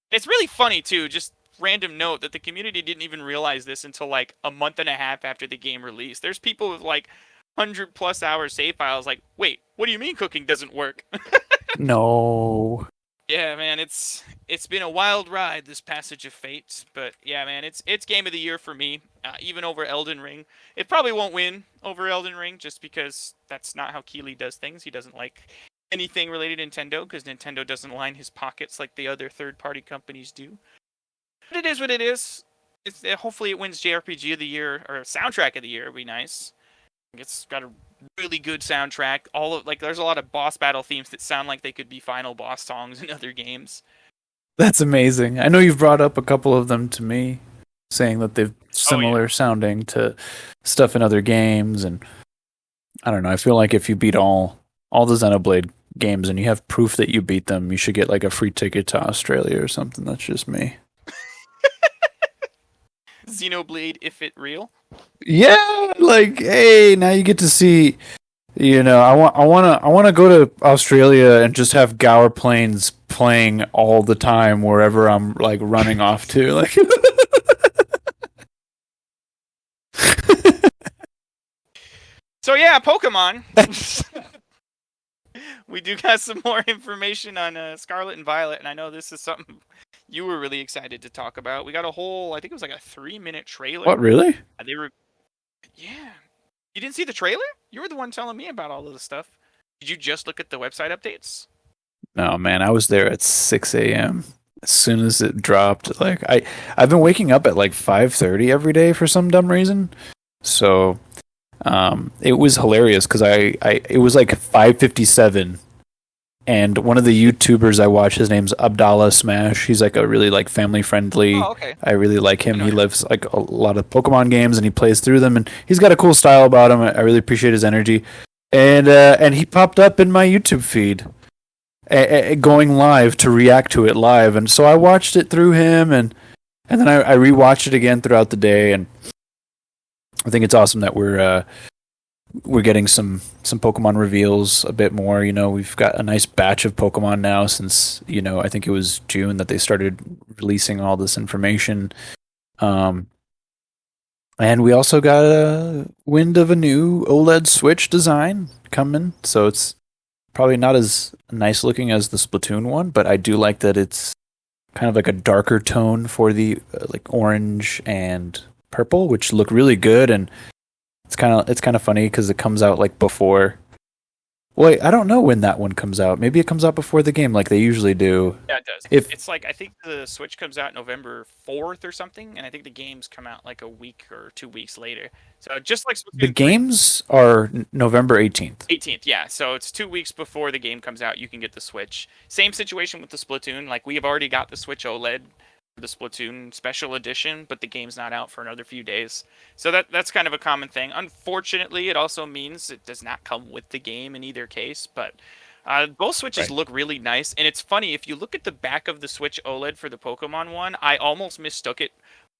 It's really funny too. Just random note that the community didn't even realize this until like a month and a half after the game released. There's people with like 100+ hour save files. Like, wait, what do you mean cooking doesn't work? No. Yeah, man, it's been a wild ride, this Passage of Fate, but yeah, man, it's game of the year for me, even over Elden Ring. It probably won't win over Elden Ring just because that's not how Keeley does things. He doesn't like anything related to Nintendo because Nintendo doesn't line his pockets like the other third-party companies do. But it is what it is. Hopefully it wins JRPG of the year or soundtrack of the year. It'd be nice. It's got a really good soundtrack. There's a lot of boss battle themes that sound like they could be final boss songs in other games. That's amazing. I know you've brought up a couple of them to me, saying that they've similar sounding to stuff in other games, and I don't know. I feel like if you beat all the Xenoblade games and you have proof that you beat them, you should get like a free ticket to Australia or something. That's just me. Xenoblade, if it real. Yeah, like hey, now you get to see. I want to go to Australia and just have Gower Plains playing all the time wherever I'm like running off to. Like, so yeah, Pokemon. We do got some more information on Scarlet and Violet, and I know this is something you were really excited to talk about. We got a whole, I think it was like a 3-minute trailer. what really? They were, yeah. You didn't see the trailer? You were the one telling me about all of the stuff. Did you just look at the website updates? No, man, I was there at 6 a.m. as soon as it dropped. Like I've been waking up at like 5:30 every day for some dumb reason. So it was hilarious because it was like 5:57, and one of the YouTubers I watch, his name's Abdallah Smash. He's like a really like family friendly. Oh, okay. I really like him. He lives like a lot of Pokemon games and he plays through them, and he's got a cool style about him. I really appreciate his energy, and he popped up in my YouTube feed, going live to react to it live, and so I watched it through him, and then I rewatched it again throughout the day, and I think it's awesome that we're getting some Pokemon reveals a bit more. We've got a nice batch of Pokemon now since, I think it was June that they started releasing all this information. And we also got a wind of a new OLED Switch design coming, so it's probably not as nice looking as the Splatoon one, but I do like that it's kind of like a darker tone for the like orange and purple, which look really good. And it's kind of funny because it comes out like before. Wait, I don't know when that one comes out. Maybe it comes out before the game, like they usually do. Yeah, it does. If It's like I think the Switch comes out November 4th or something, and I think the games come out like a week or 2 weeks later. So just like the Splatoon 3, games are November 18th. 18th, yeah. So it's 2 weeks before the game comes out, you can get the Switch. Same situation with the Splatoon. Like we have already got the Switch OLED for the Splatoon Special Edition, but the game's not out for another few days. So that's kind of a common thing. Unfortunately, it also means it does not come with the game in either case, but both Switches Right. look really nice, and it's funny if you look at the back of the Switch OLED for the Pokemon one. I almost mistook it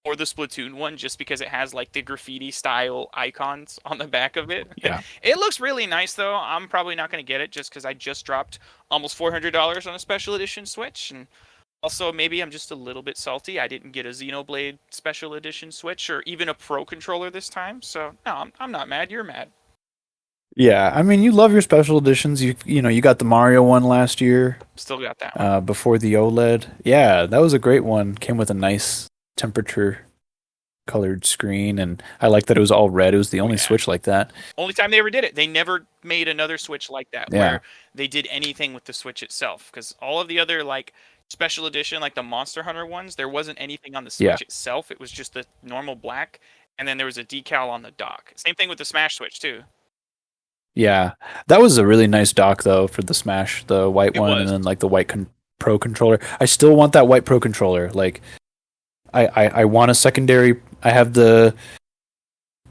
for the Splatoon one just because it has like the graffiti style icons on the back of it. Yeah. It looks really nice though. I'm probably not going to get it just because I just dropped almost $400 on a special edition Switch, and also maybe I'm just a little bit salty. I didn't get a Xenoblade special edition Switch or even a Pro controller this time. So no, I'm not mad. You're mad. Yeah, I mean, you love your special editions. You got the Mario one last year, Still got that one. before the OLED. Yeah, that was a great one. Came with a nice temperature colored screen, and I like that it was all red. It was the Oh only yeah. Switch like that. Only time they ever did it. They never made another Switch like that Yeah, where they did anything with the Switch itself. Because all of the other like special edition, like the Monster Hunter ones, there wasn't anything on the yeah, Switch itself. It was just the normal black, and then there was a decal on the dock. Same thing with the Smash Switch too. yeah. That was a really nice dock though for the Smash, the white It one, and was. then like the white Pro controller. I still want that white Pro controller. Like, I want a secondary. I have the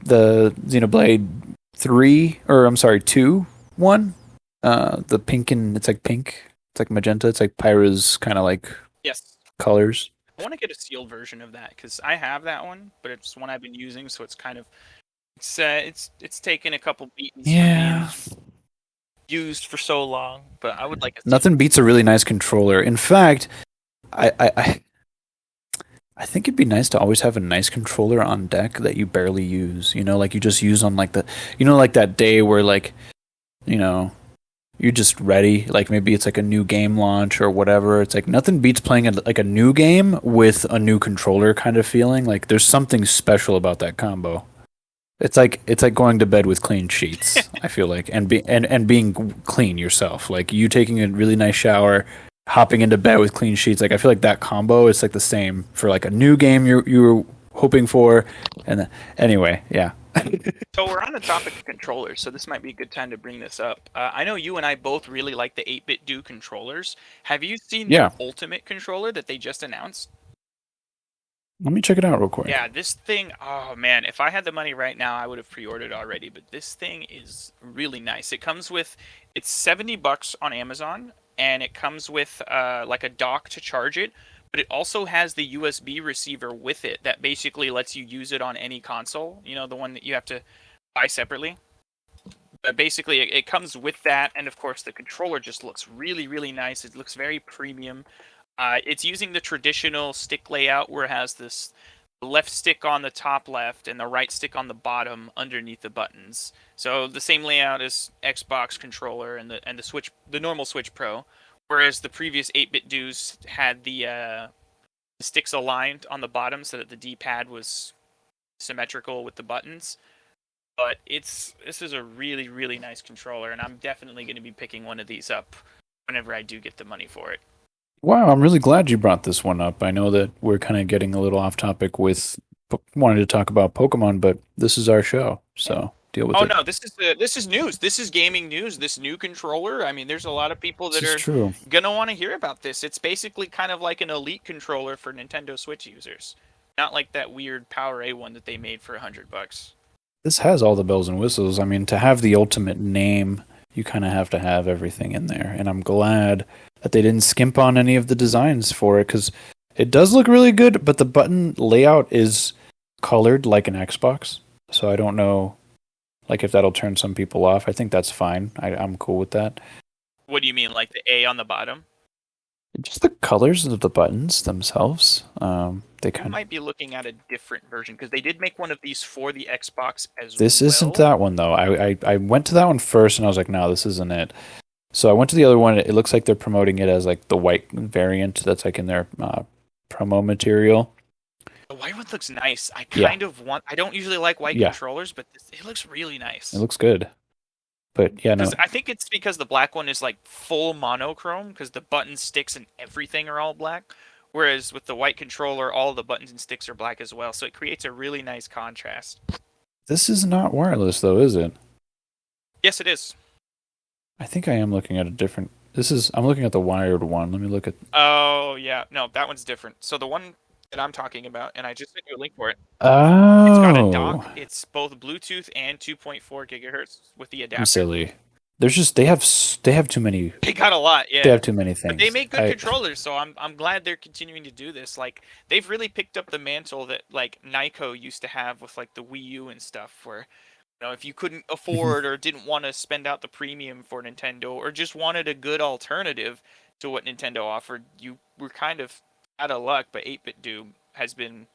Xenoblade 3, or I'm sorry, 2 one. The pink, and it's like pink. It's like magenta. It's like Pyra's kind of like Yes. colors. I want to get a sealed version of that because I have that one, but it's one I've been using, so it's kind of it's taken a couple beatings from being Yeah. used for so long. But I would like a sealed. Nothing beats a really nice controller. In fact, I, I I I think it'd be nice to always have a nice controller on deck that you barely use. Like you just use on like like that day where like, you know, you're just ready. Like maybe it's like a new game launch or whatever. It's like nothing beats playing like a new game with a new controller kind of feeling. Like there's something special about that combo. It's like going to bed with clean sheets. I feel like, and being clean yourself. Like you taking a really nice shower, hopping into bed with clean sheets. Like I feel like that combo is like the same for like a new game you're hoping for. And anyway, yeah, So we're on the topic of controllers, so this might be a good time to bring this up. I know you and I both really like the 8-bit do controllers. Have you seen the yeah. Ultimate controller that they just announced? Let me check it out real quick. Yeah, this thing, oh man, if I had the money right now, I would have pre-ordered already, but this thing is really nice. It's $70 on Amazon, and it comes with like a dock to charge it, but it also has the USB receiver with it that basically lets you use it on any console, the one that you have to buy separately. But basically, it comes with that, and of course, the controller just looks really, really nice. It looks very premium. It's using the traditional stick layout where it has this left stick on the top left and the right stick on the bottom underneath the buttons. So the same layout as Xbox controller and the Switch, the normal Switch Pro. Whereas the previous 8-bit doos had the sticks aligned on the bottom so that the D-pad was symmetrical with the buttons. But this is a really, really nice controller, and I'm definitely going to be picking one of these up whenever I do get the money for it. Wow, I'm really glad you brought this one up. I know that we're kind of getting a little off topic with wanting to talk about Pokemon, but this is our show, so deal with Oh it. no, this is news. This is gaming news. This new controller. I mean, there's a lot of people This that is are true. gonna want to hear about this. It's basically kind of like an elite controller for Nintendo Switch users, not like that weird Power A one that they made for $100. This has all the bells and whistles. I mean, to have the ultimate name, you kind of have to have everything in there. And I'm glad that they didn't skimp on any of the designs for it because it does look really good, but the button layout is colored like an Xbox. So I don't know like if that'll turn some people off. I think that's fine. I'm cool with that. What do you mean, like the A on the bottom? Just the colors of the buttons themselves. They You kind of. might be looking at a different version because they did make one of these for the Xbox as This isn't well. that one though. I went to that one first, and I was like, no, this isn't it. So I went to the other one. It looks like they're promoting it as like the white variant that's like in their promo material. The white one looks nice. I Yeah, kind of want. I don't usually like white yeah, controllers, but it looks really it nice. looks good. But yeah, no, Because I think it's because the black one is like full monochrome, because the buttons, sticks, and everything are all black. Whereas with the white controller, all the buttons and sticks are black as well, so it creates a really nice contrast. this is not wireless though, is it? Yes, it is. I think I am looking at a different. This is. I'm looking at the wired one. Let me look at. Oh yeah, no, that one's different. So the one that I'm talking about, and I just sent you a link for it. It's got a Oh, dock. It's both Bluetooth and 2.4 gigahertz with the I'm adapter. silly. There's just they have too many. They got a lot, They yeah. have too many But they things. make good controllers, so I'm glad they're continuing to do this. Like they've really picked up the mantle that like Nyko used to have with like the Wii U and stuff, where if you couldn't afford or didn't want to spend out the premium for Nintendo or just wanted a good alternative to what Nintendo offered, you were kind of out of luck. But 8-Bit Doom has been,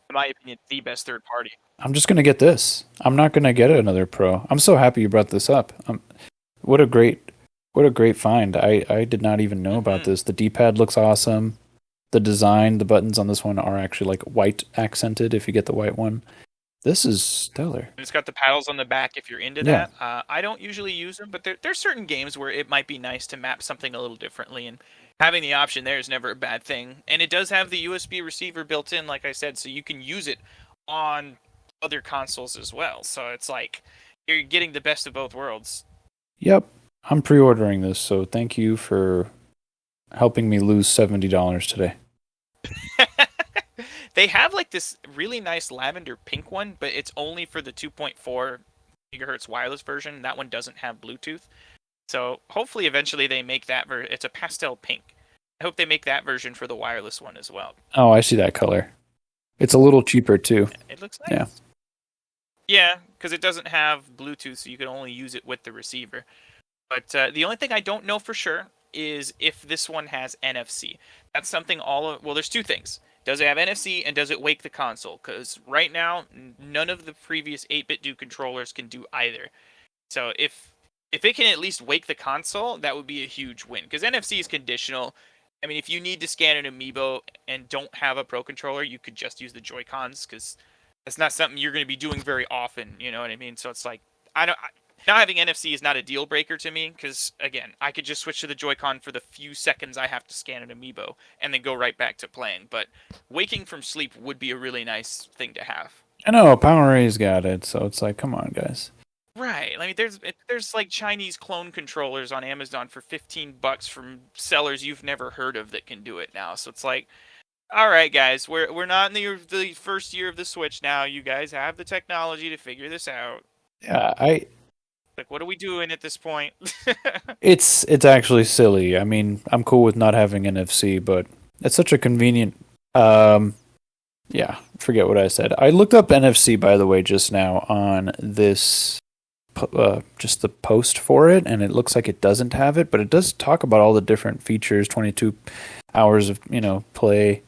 in my opinion, the best third party. I'm just gonna get this. I'm not gonna get another Pro. I'm so happy you brought this up. What a great, what a great find. I did not even know about Mm-hmm. this. The D-pad looks awesome. The design, the buttons on this one are actually like white accented. If you get the white one, this is stellar. It's got the paddles on the back if you're into Yeah. that. I don't usually use them, but there's certain games where it might be nice to map something a little differently, and having the option there is never a bad thing. And it does have the USB receiver built in, like I said, so you can use it on other consoles as well. So it's like you're getting the best of both worlds. Yep. I'm pre-ordering this, so thank you for helping me lose $70 today. They have like this really nice lavender pink one, but it's only for the 2.4 gigahertz wireless version. That one doesn't have Bluetooth. So hopefully eventually they make that it's a pastel pink. I hope they make that version for the wireless one as well. Oh, I see that color. It's a little cheaper too. It looks Yeah. nice. Yeah, because it doesn't have Bluetooth, so you can only use it with the receiver. But the only thing I don't know for sure is if this one has NFC. That's something well, there's two things. Does it have NFC and does it wake the console? Because right now, none of the previous 8-bit do controllers can do either. So if it can at least wake the console, that would be a huge win. Because NFC is conditional. I mean, if you need to scan an amiibo and don't have a Pro controller, you could just use the Joy-Cons because that's not something you're going to be doing very often. You know what I mean? So it's like not having NFC is not a deal breaker to me because again, I could just switch to the Joy-Con for the few seconds I have to scan an amiibo and then go right back to playing. But waking from sleep would be a really nice thing to have. I know PowerA's got it, so it's like, come on, guys. Right. I mean, there's like Chinese clone controllers on Amazon for $15 from sellers you've never heard of that can do it now. So it's like, all right, guys, we're not in the first year of the Switch now. You guys have the technology to figure this out. Yeah, Like, what are we doing at this point? it's actually silly. I mean, I'm cool with not having NFC, but it's such a convenient. Yeah, forget what I said. I looked up NFC by the way just now on this, just the post for it, and it looks like it doesn't have it, but it does talk about all the different features. 22 hours of play.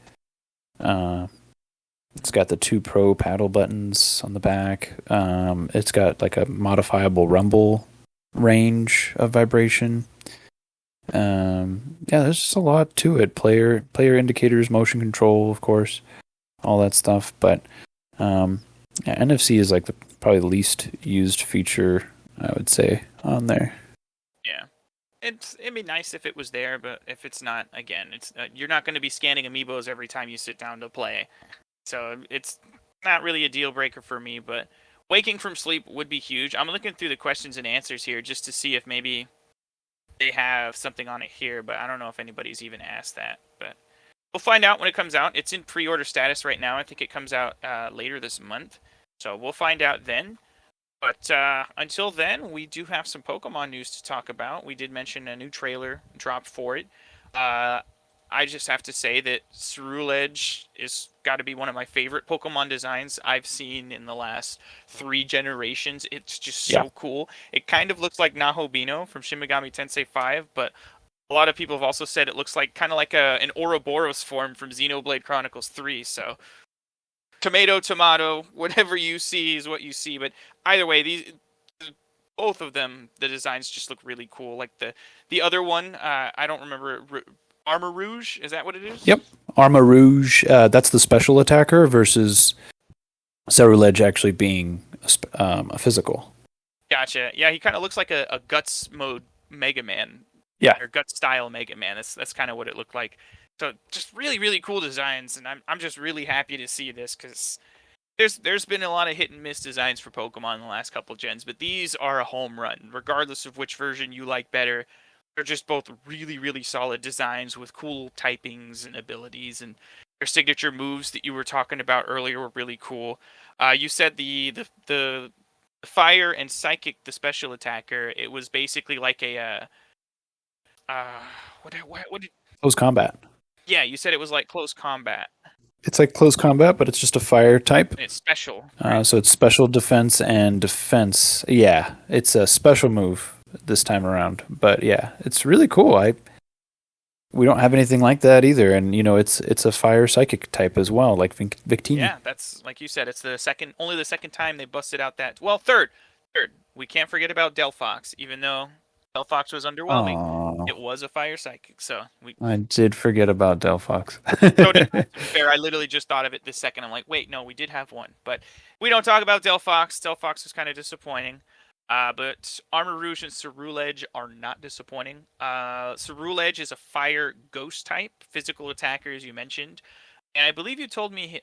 It's got the 2 Pro paddle buttons on the back. It's got like a modifiable rumble range of vibration. Yeah, there's just a lot to it. Player indicators, motion control, of course, all that stuff. But yeah, NFC is like probably the least used feature, I would say, on there. Yeah. It'd be nice if it was there, but if it's not, again, it's you're not going to be scanning amiibos every time you sit down to play. So it's not really a deal breaker for me, but waking from sleep would be huge. I'm looking through the questions and answers here just to see if maybe they have something on it here, but I don't know if anybody's even asked that. But we'll find out when it comes out. It's in pre-order status right now. I think it comes out later this month. So we'll find out then. But until then, we do have some Pokemon news to talk about. We did mention a new trailer dropped for it. I just have to say that Ceruledge is got to be one of my favorite Pokemon designs I've seen in the last 3 generations. It's just so cool. It kind of looks like Nahobino from Shin Megami Tensei 5, but A lot of people have also said it looks like kind of like an Ouroboros form from Xenoblade Chronicles 3. So tomato, tomato, whatever you see is what you see. But either way, these both of them, the designs just look really cool. Like the other one, I don't remember. Armor Rouge, is that what it is? Yep. Armor Rouge, that's the special attacker versus Cerulege actually being a physical. Gotcha. Yeah, he kind of looks like a Guts mode Mega Man. Yeah. Or Guts style Mega Man. That's kind of what it looked like. So just really, really cool designs, and I'm just really happy to see this because there's been a lot of hit and miss designs for Pokemon in the last couple gens, but these are a home run, regardless of which version you like better. They're just both really, really solid designs with cool typings and abilities, and their signature moves that you were talking about earlier were really cool. You said the fire and psychic, the special attacker, it was basically like a uh, what did? Close combat. Yeah, you said it was like close combat. It's like close combat, but it's just a fire type. And it's special. Right? So it's special defense and defense. Yeah, it's a special move this time around. But yeah, it's really cool. We don't have anything like that either, and it's a fire psychic type as well, like Victini. Yeah, that's like you said. It's only the second time they busted out that. Well, third. We can't forget about Delphox, even though Delphox was underwhelming. Aww. It was a fire psychic, so I did forget about Delphox. So to be fair, I literally just thought of it this second. I'm like, wait, no, we did have one, but we don't talk about Delphox. Delphox was kind of disappointing. But Armor Rouge and Cerulege are not disappointing. Cerulege is a fire ghost type, physical attacker, as you mentioned. And I believe you told me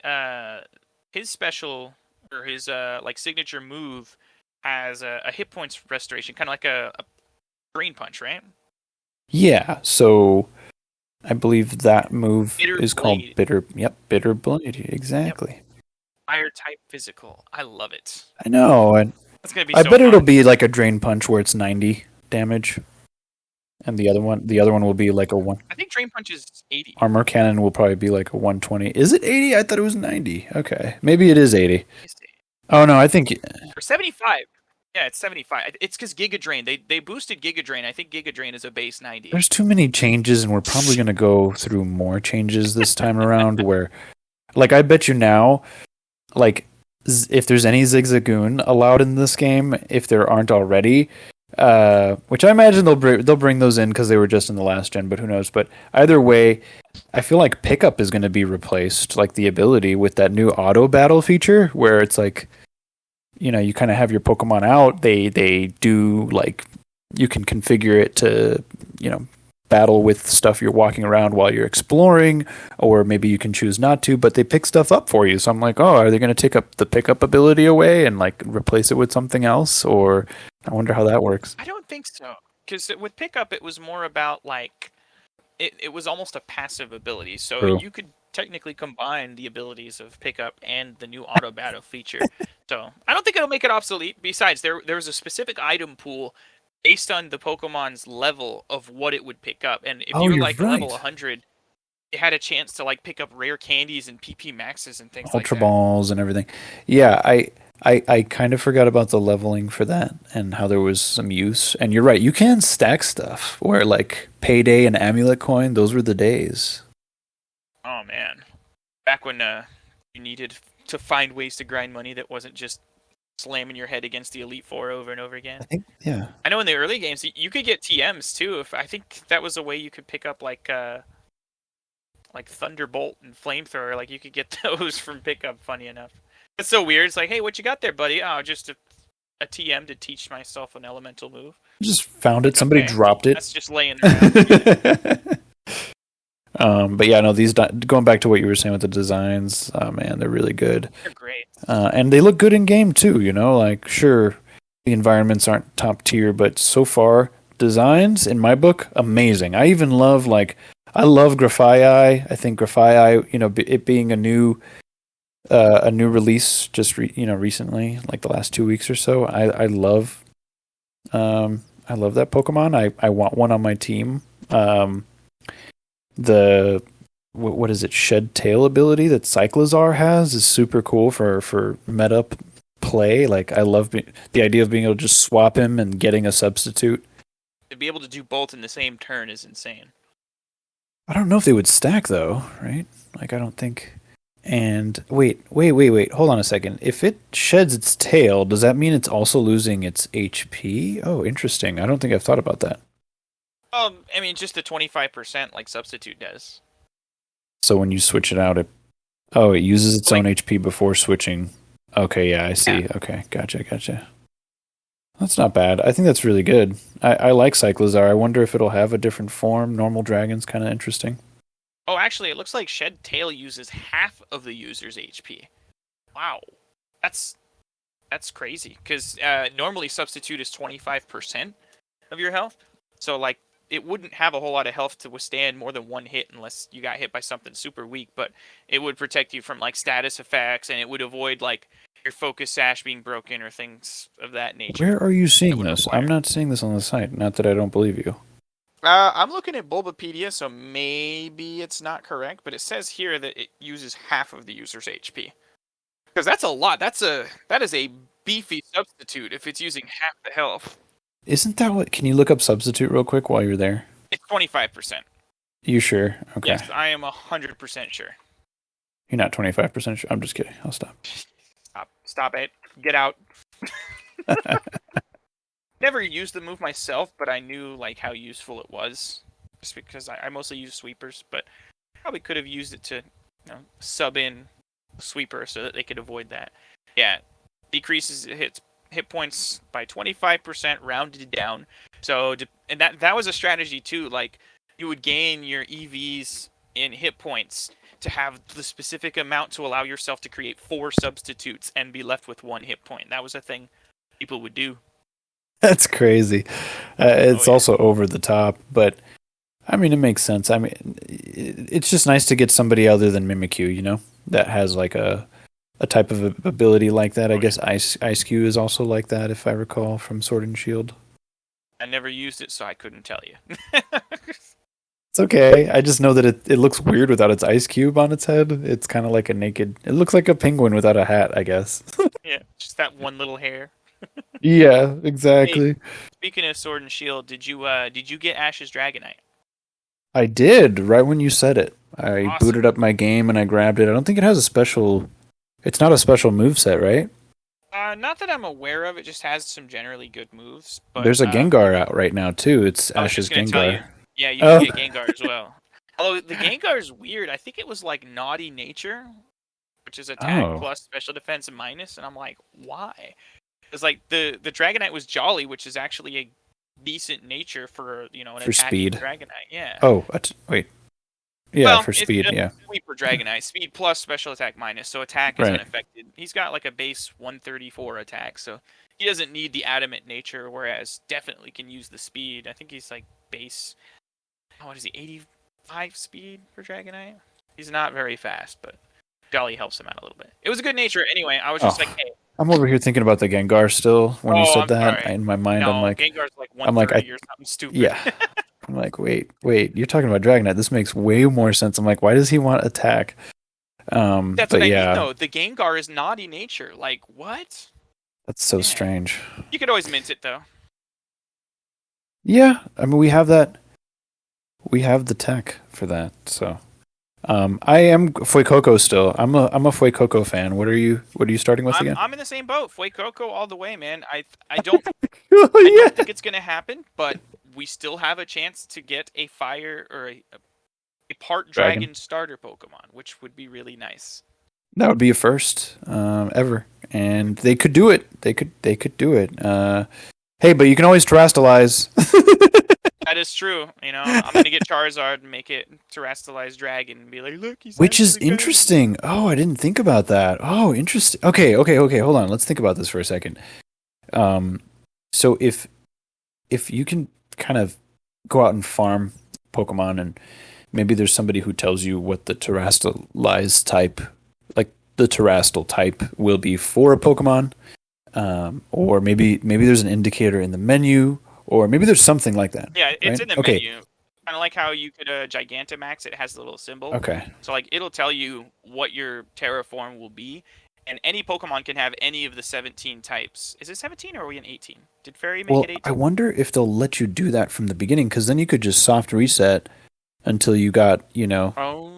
his special, or his like signature move, has a hit points restoration, kind of like a drain punch, right? Yeah, so I believe that move is called Bitter. Yep, Bitter Blade. Exactly. Yep. Fire type physical. I love it. I know. It's gonna be. I bet it'll be like a drain punch where it's 90 damage, and the other one will be like a 1. I think drain punch is 80. Armor cannon will probably be like a 120. Is it 80? I thought it was 90. Okay, maybe it is 80. Oh no, I think or 75. Yeah, it's 75. It's because Giga Drain. They boosted Giga Drain. I think Giga Drain is a base 90. There's too many changes, and we're probably gonna go through more changes this time around. Where, like, I bet you now, like, if there's any Zigzagoon allowed in this game, if there aren't already, which I imagine they'll bring those in because they were just in the last gen, but who knows? But either way, I feel like Pickup is going to be replaced, like the ability, with that new auto battle feature where it's like, you kind of have your Pokemon out. They do, like, you can configure it to, battle with stuff you're walking around while you're exploring, or maybe you can choose not to, but they pick stuff up for you. So I'm like, oh, are they going to take up the pickup ability away and like replace it with something else? Or I wonder how that works. I don't think so, because with pickup it was more about like it was almost a passive ability, so True. You could technically combine the abilities of pickup and the new auto battle feature. So I don't think it'll make it obsolete. Besides, there was a specific item pool based on the Pokemon's level of what it would pick up. And if you were like level 100, you had a chance to like pick up rare candies and PP maxes and things like that. Ultra balls and everything. Yeah, I kind of forgot about the leveling for that and how there was some use. And you're right, you can stack stuff where like Payday and Amulet Coin, those were the days. Oh man. Back when you needed to find ways to grind money that wasn't just slamming your head against the Elite Four over and over again. I think, yeah. I know in the early games you could get TMs too. I think that was a way you could pick up like Thunderbolt and Flamethrower. Like you could get those from pickup. Funny enough, it's so weird. It's like, hey, what you got there, buddy? Oh, just a TM to teach myself an elemental move. I just found it. Somebody dropped it. That's just laying around. But yeah, no, these going back to what you were saying with the designs, man, they're really good. They're great. And they look good in game too, like sure, the environments aren't top tier, but so far, designs in my book, amazing. I even love I love Grafaiai. I think Grafaiai, it being a new release just recently, like the last 2 weeks or so. I love that Pokemon. I want one on my team. The what is it? Shed Tail ability that Cyclizar has is super cool for meta play. Like I love the idea of being able to just swap him and getting a substitute. To be able to do both in the same turn is insane. I don't know if they would stack though, right? Like I don't think. And wait. Hold on a second. If it sheds its tail, does that mean it's also losing its HP? Oh, interesting. I don't think I've thought about that. I mean, just the 25% like substitute does. So when you switch it out, it uses its Like, own HP before switching. Okay, yeah, I yeah. see. Okay, gotcha. That's not bad. I think that's really good. I like Cyclizar. I wonder if it'll have a different form. Normal dragon's kind of interesting. Oh, actually, it looks like Shed Tail uses half of the user's HP. Wow, that's crazy. Because normally substitute is 25% of your health. So like it wouldn't have a whole lot of health to withstand more than one hit unless you got hit by something super weak. But it would protect you from like status effects, and it would avoid like your focus sash being broken or things of that nature. Where are you That seeing would this? require. I'm not seeing this on the site. Not that I don't believe you. I'm looking at Bulbapedia, so maybe it's not correct, but it says here that it uses half of the user's HP. Because that's a lot. That is a beefy substitute if it's using half the health. Isn't that what? Can you look up substitute real quick while you're there? It's 25%. You sure? Okay. Yes, I am 100% sure. You're not 25% sure. I'm just kidding. I'll stop. Stop it. Get out. Never used the move myself, but I knew like how useful it was. Just because I mostly use sweepers, but probably could have used it to sub in a sweeper so that they could avoid that. Yeah, decreases hit points by 25%, rounded down. So and that was a strategy too. Like you would gain your EVs in hit points to have the specific amount to allow yourself to create 4 substitutes and be left with 1 hit point. That was a thing people would do. That's crazy. Oh It's yeah. also over the top, but I mean, it makes sense. I mean, it's just nice to get somebody other than Mimikyu, that has like a type of ability like that. I Oh yeah. guess Ice-Q is also like that, if I recall from Sword and Shield. I never used it, so I couldn't tell you. It's okay. I just know that it looks weird without its ice cube on its head. It's kind of like a naked. It looks like a penguin without a hat, I guess. Yeah, just that one little hair. Yeah, Hey, exactly. speaking of Sword and Shield, did you get Ash's Dragonite? I did right when you said it. I Awesome. booted up my game and I grabbed it. I don't think it has a special. It's not a special move set, right? Not that I'm aware of. It just has some generally good moves. But There's a Gengar out right now too. It's I was just Ash's gonna tell you, Gengar. yeah, you can Oh, get Gengar as well. Although the Gengar is weird. I think it was like Naughty Nature, which is attack oh, plus special defense minus, and I'm like, why? It's like the Dragonite was Jolly, which is actually a decent nature for an for attacking speed. Dragonite. Yeah. Oh, wait. Yeah, Well, for it's speed. a Yeah, sweeper Dragonite. Speed plus special attack minus, so attack is right. unaffected. He's got like a base 134 attack, so he doesn't need the adamant nature, whereas definitely can use the speed. I think he's like base, what is he, 85 speed for Dragonite? He's not very fast, but Jolly helps him out a little bit. It was a good nature. Anyway, I was just like, Oh, hey, I'm over here thinking about the Gengar still. When you oh, said I'm that, sorry. in my mind, No, Gengar's like I'm like, 130 or something stupid. yeah. I'm like, wait, you're talking about Dragonite. This makes way more sense. I'm like, why does he want attack? That's what But I mean, yeah, though. The Gengar is naughty nature. Like, what? that's so Yeah. strange. You could always mint it, though. Yeah, I mean, we have that. We have the tech for that. So, I am Fuecoco still. I'm a Fuecoco fan. What are you starting with again? I'm in the same boat. Fuecoco all the way, man. I don't I Oh don't yeah, think it's gonna happen, but we still have a chance to get a fire or a part Dragon. dragon starter Pokemon, which would be really nice. That would be a first ever, and they could do it. They could do it. Hey, but you can always terrestrialize. That is true. I'm gonna get Charizard and make it Terrestrialized Dragon and be like, look, he's Which is actually good. interesting. Oh, I didn't think about that. Oh, interesting. Okay. Hold on. Let's think about this for a second. Um, so if you can kind of go out and farm Pokemon, and maybe there's somebody who tells you what the terrestrialized type, like the terrestrial type, will be for a Pokemon, or maybe there's an indicator in the menu, or maybe there's something like that, Yeah, it's right? in the Okay. menu. Kind of like how you could Gigantamax, it has the little symbol. Okay. So like it'll tell you what your terraform will be, and any Pokemon can have any of the 17 types. Is it 17 or are we in 18? Did Fairy make Well, it I 18? wonder if they'll let you do that from the beginning, because then you could just soft reset until you got, Oh,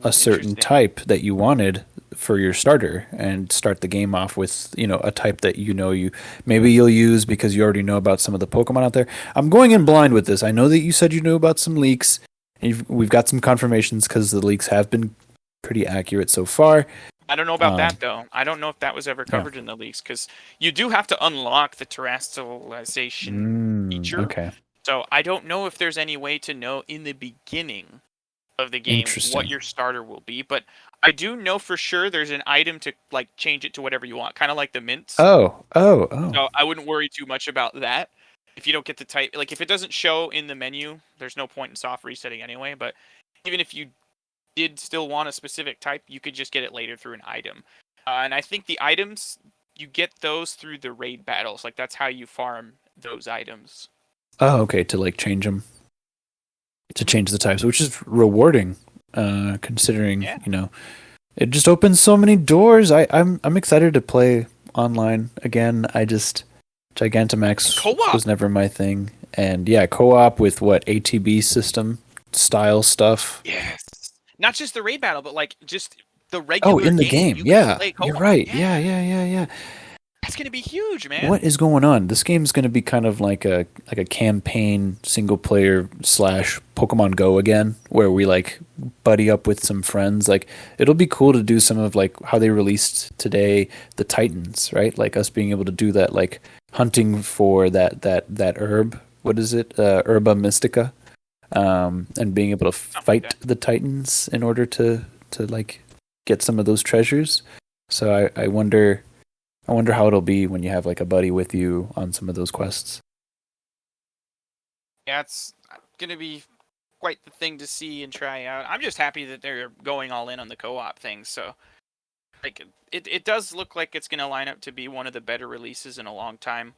a certain interesting. type that you wanted for your starter and start the game off with, a type that you maybe you'll use because you already know about some of the Pokemon out there. I'm going in blind with this. I know that you said you knew about some leaks, and we've got some confirmations because the leaks have been pretty accurate so far. I don't know about Um, that though. I don't know if that was ever yeah. covered in the leaks because you do have to unlock the terrestrialization feature. Okay. So I don't know if there's any way to know in the beginning of the game what Interesting. your starter will be, but I do know for sure there's an item to like change it to whatever you want, kind of like the mints. Oh, oh, oh. So I wouldn't worry too much about that. If you don't get the type, like if it doesn't show in the menu, there's no point in soft resetting anyway. But even if you did still want a specific type, you could just get it later through an item. And I think the items you get those through the raid battles. Like that's how you farm those items. Oh, okay, to like change them, to change the types, which is rewarding, considering, Yeah. it just opens so many doors. I'm excited to play online again. I just And Gigantamax co-op. was never my thing, and yeah, co-op with what ATB system style stuff. Yes. Not just the raid battle, but like just the Oh, regular in the game. game, You can yeah, play you're co-op. right. Yeah. Yeah, yeah, yeah, yeah. That's gonna be huge, man. What is going on? This game's going to be kind of like a campaign single player slash Pokemon Go again, where we like buddy up with some friends. Like it'll be cool to do some of like how they released today the Titans, right? Like us being able to do that, like hunting for that herb. What is it? Herba Mystica. And being able to Something like fight that. the Titans in order to like get some of those treasures. So I wonder how it'll be when you have like a buddy with you on some of those quests. Yeah, it's gonna be quite the thing to see and try out. I'm just happy that they're going all in on the co-op thing. So like it does look like it's gonna line up to be one of the better releases in a long time.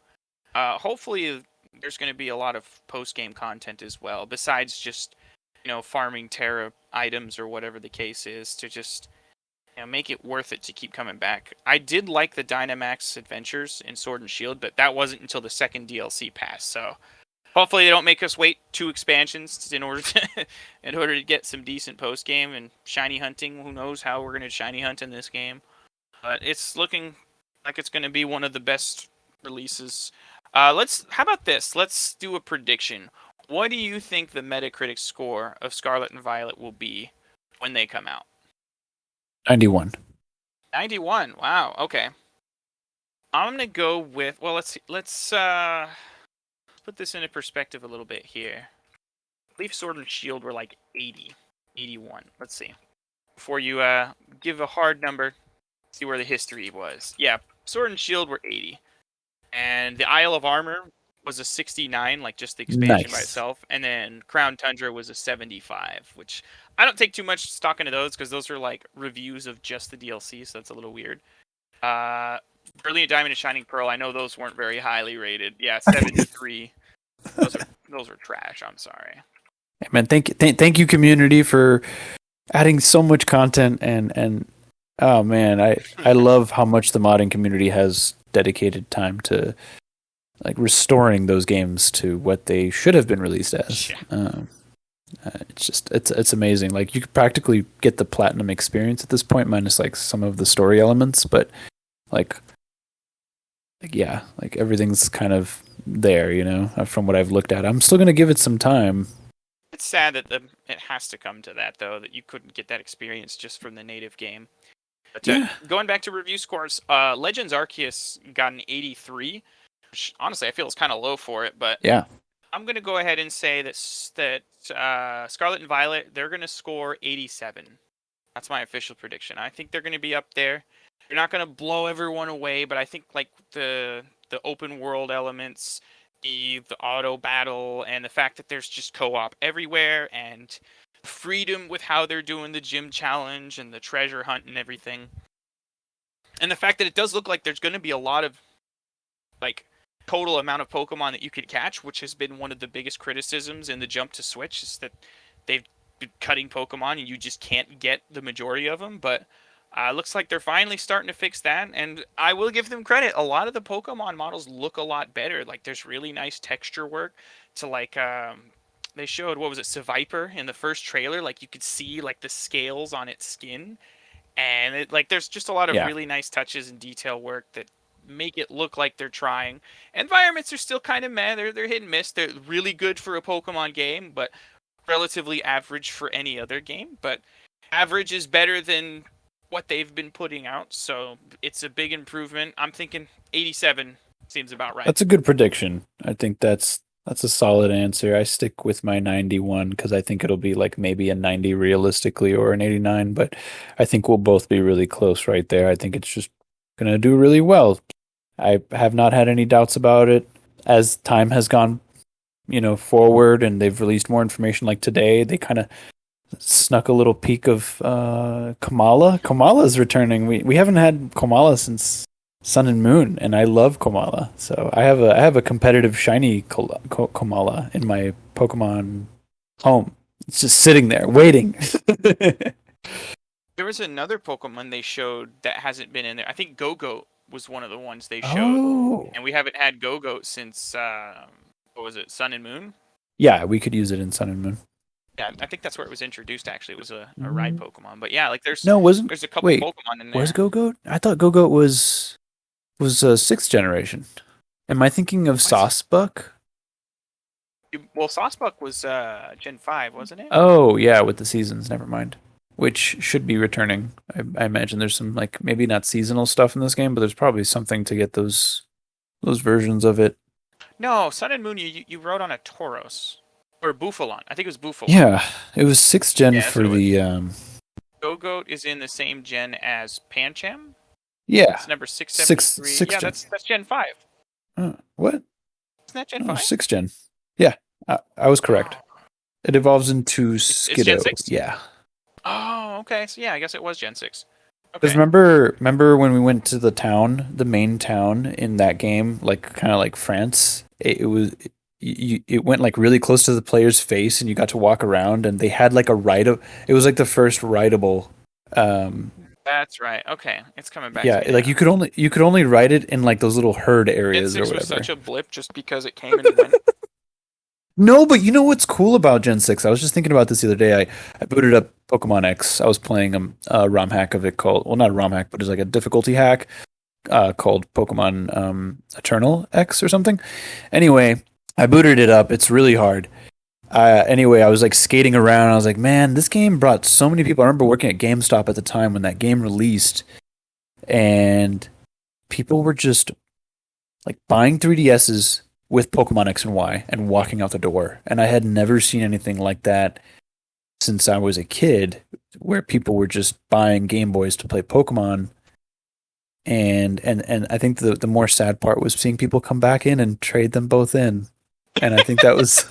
Hopefully there's gonna be a lot of post game content as well, besides just farming Terra items or whatever the case is to just make it worth it to keep coming back. I did like the Dynamax adventures in Sword and Shield, but that wasn't until the second DLC pass. So hopefully they don't make us wait two expansions in order to in order to get some decent post game and shiny hunting. Who knows how we're gonna shiny hunt in this game? But it's looking like it's gonna be one of the best releases. Let's how about this? Let's do a prediction. What do you think the Metacritic score of Scarlet and Violet will be when they come out? 91. 91. Wow. Okay. I'm gonna go with. Well, let's put this into perspective a little bit here. I believe Sword and Shield were like 80, 81. Let's see. Before you give a hard number, see where the history was. Yeah, Sword and Shield were 80, and the Isle of Armor was a 69, like just the expansion by Nice. itself, and then Crown Tundra was a 75, which I don't take too much stock into those because those are like reviews of just the DLC, so that's a little weird. Uh, Brilliant Diamond and Shining Pearl, I know those weren't very highly rated. Yeah, 73. Those are trash. I'm sorry. Hey, man, thank you community for adding so much content and oh man, I love how much the modding community has dedicated time to like restoring those games to what they should have been released as. Yeah. It's just it's amazing. Like you could practically get the platinum experience at this point, minus like some of the story elements, but like yeah, like everything's kind of there, from what I've looked at. I'm still gonna give it some time. It's sad that it has to come to that, though, that you couldn't get that experience just from the native game. But Yeah, going back to review scores, Legends Arceus got an 83, which honestly I feel is kind of low for it, but yeah. I'm going to go ahead and say that Scarlet and Violet, they're going to score 87. That's my official prediction. I think they're going to be up there. They're not going to blow everyone away, but I think like the open world elements, the auto battle, and the fact that there's just co-op everywhere, and freedom with how they're doing the gym challenge and the treasure hunt and everything, and the fact that it does look like there's going to be a lot of like total amount of Pokemon that you could catch, which has been one of the biggest criticisms in the jump to Switch, is that they've been cutting Pokemon and you just can't get the majority of them. But Looks like they're finally starting to fix that, and I will give them credit. A lot of the Pokemon models look a lot better. Like there's really nice texture work to they showed what was it, Seviper in the first trailer. Like you could see like the scales on its skin, and there's just a lot of Yeah. really nice touches and detail work that make it look like they're trying. Environments are still kind of meh. They're hit and miss. They're really good for a Pokemon game, but relatively average for any other game. But average is better than what they've been putting out, so it's a big improvement. I'm thinking 87 seems about right. That's a good prediction. I think that's a solid answer. I stick with my 91 because I think it'll be like maybe a 90 realistically or an 89, but I think we'll both be really close right there. I think it's just gonna do really well. I have not had any doubts about it. As time has gone, forward and they've released more information like today, they kind of snuck a little peek of Kamala. Kamala's returning. We haven't had Kamala since Sun and Moon, and I love Kamala. So I have a competitive shiny Kamala in my Pokemon home. It's just sitting there waiting. There was another Pokemon they showed that hasn't been in there. I think Go-Goat was one of the ones they showed, Oh, and we haven't had Go-Goat since what was it, Sun and Moon? yeah, we could use it in Sun and Moon. Yeah, I think that's where it was introduced. Actually, it was a ride Pokemon. But yeah, like No, wasn't. there's a couple Wait, Pokemon in where's there. Go-Goat? I thought Go-Goat was sixth generation. Am I thinking of What? Saucebuck? Well, Saucebuck was Gen 5, wasn't it? Oh, yeah, with the seasons. Never mind. Which should be returning. I imagine there's some like maybe not seasonal stuff in this game, but there's probably something to get those versions of it. No, Sun and Moon. You rode on a Tauros or Bufalon. I think it was Bufalon. Yeah, it was sixth gen Yeah, that's what for it was. the Go-Goat is in the same gen as Pancham. yeah, It's number sixth 673. sixth Yeah, gen. that's Gen 5. What? Isn't that Gen Oh, 5? sixth gen. Yeah, I was correct. It evolves into It's Gen Skiddo. 6? Yeah. Oh, okay. So yeah, I guess it was Gen 6. Because Okay. remember when we went to the town, the main town in that game, like kind of like France. It went like really close to the player's face, and you got to walk around, and they had like a ride. It was like the first rideable. Um, That's right. Okay. It's coming back to yeah, me like now. you could only ride it in like those little herd Gen areas or 6 was whatever. such a blip just because it came and went. No, but you know what's cool about Gen 6? I was just thinking about this the other day. I booted up Pokemon X. I was playing a ROM hack of it called, well, not a ROM hack, but it's like a difficulty hack called Pokemon Eternal X or something. Anyway, I booted it up. It's really hard. Anyway, I was like skating around. I was like, man, this game brought so many people. I remember working at GameStop at the time when that game released, and people were just like buying 3DSs with Pokemon X and Y and walking out the door. And I had never seen anything like that since I was a kid, where people were just buying Game Boys to play Pokemon. And I think the more sad part was seeing people come back in and trade them both in. And I think that was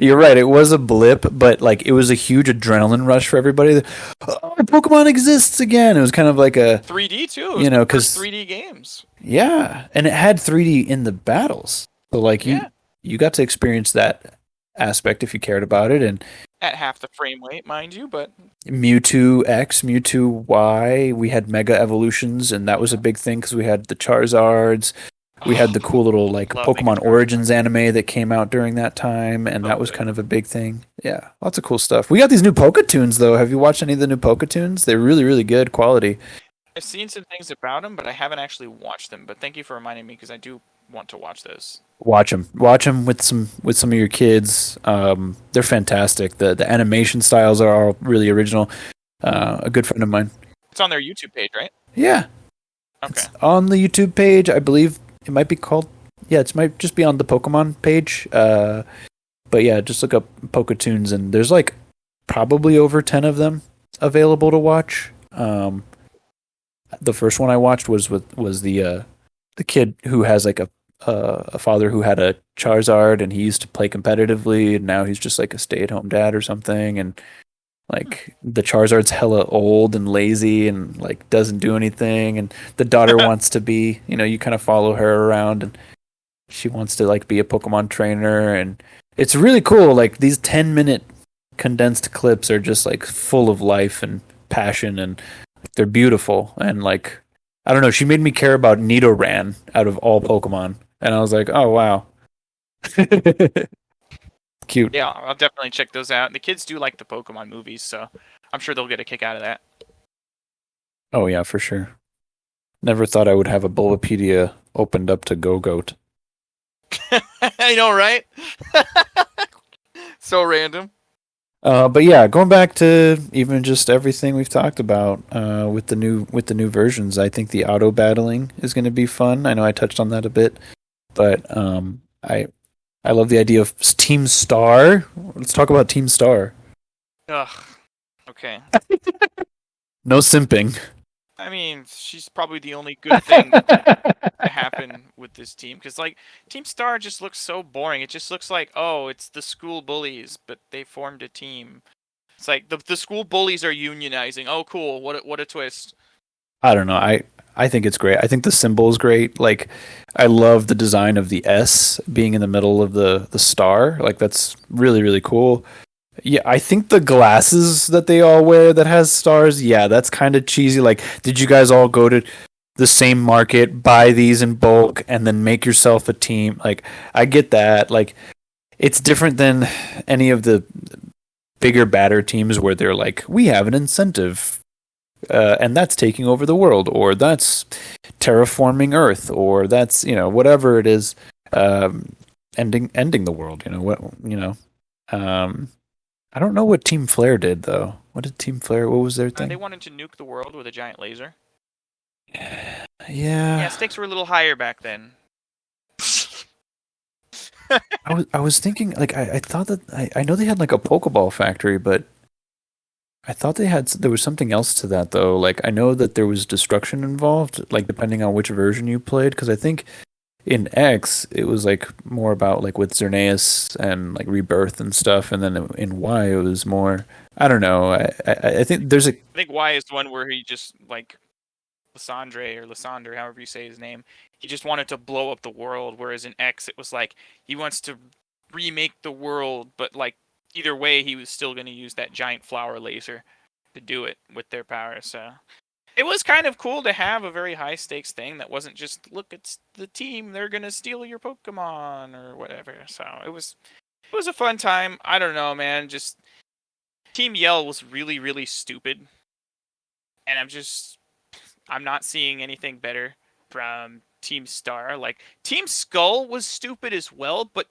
you're right, it was a blip, but like it was a huge adrenaline rush for everybody. Oh, Pokemon exists again. It was kind of like a 3D too. It was the because first 3D games. yeah, and it had 3D in the battles. So like Yeah. you got to experience that aspect if you cared about it. And At half the frame rate, mind you, but Mewtwo X, Mewtwo Y, we had Mega Evolutions, and that was a big thing because we had the Charizards. We had the cool little like Love Pokemon Mega Origins anime that came out during that time, and So that was good. kind of a big thing. Yeah, lots of cool stuff. We got these new Poketoons though. Have you watched any of the new Poketoons? They're really, really good quality. I've seen some things about them, but I haven't actually watched them. But thank you for reminding me because I do want to watch those. Watch them with some of your kids. They're fantastic. The animation styles are all really original. A good friend of mine. It's on their YouTube page, right? Yeah, Okay. it's on the YouTube page. I believe it might be called. Yeah, it might just be on the Pokemon page. But yeah, just look up Poketoons, and there's like probably over 10 of them available to watch. The first one I watched was the kid who has like a father who had a Charizard, and he used to play competitively, and now he's just like a stay-at-home dad or something, and like the Charizard's hella old and lazy and like doesn't do anything, and the daughter wants to be, you kind of follow her around, and she wants to like be a Pokemon trainer, and it's really cool. Like these 10-minute condensed clips are just like full of life and passion, and they're beautiful. And like, I don't know, she made me care about Nidoran out of all Pokemon, and I was like, oh wow, cute. Yeah, I'll definitely check those out. The kids do like the Pokemon movies, so I'm sure they'll get a kick out of that. Oh yeah, for sure. Never thought I would have a Bulbapedia opened up to Go-Goat. I know, right? So random. But yeah, going back to even just everything we've talked about with the new versions, I think the auto battling is going to be fun. I know I touched on that a bit, but I love the idea of Team Star. Let's talk about Team Star. Ugh. Okay. No simping. I mean, she's probably the only good thing to happen with this team, because like Team Star just looks so boring. It just looks like, oh, it's the school bullies, but they formed a team. It's like the school bullies are unionizing. Oh, cool! What a twist. I don't know. I think it's great. I think the symbol is great. Like, I love the design of the S being in the middle of the star. Like, that's really, really cool. Yeah, I think the glasses that they all wear that has stars, yeah, that's kind of cheesy. Like, did you guys all go to the same market, buy these in bulk, and then make yourself a team? Like, I get that. Like, it's different than any of the bigger, badder teams where they're like, we have an incentive, and that's taking over the world, or that's terraforming Earth, or that's, whatever it is, ending the world. I don't know what Team Flare did though. What was their thing? They wanted to nuke the world with a giant laser. Yeah. Yeah, stakes were a little higher back then. I was thinking, like, I thought that I know they had like a Pokeball factory, but I thought there was something else to that though. Like, I know that there was destruction involved, like depending on which version you played, because I think in X it was like more about like with Xerneas and like rebirth and stuff, and then in Y it was more, I don't know. I think there's a I think Y is the one where he just like Lysandre, however you say his name, he just wanted to blow up the world, whereas in X it was like he wants to remake the world, but like either way he was still going to use that giant flower laser to do it with their power. So it was kind of cool to have a very high stakes thing that wasn't just, look, it's the team, they're gonna steal your Pokemon or whatever. So it was a fun time. I don't know, man. Just Team Yell was really, really stupid, and I'm not seeing anything better from Team Star. Like Team Skull was stupid as well, but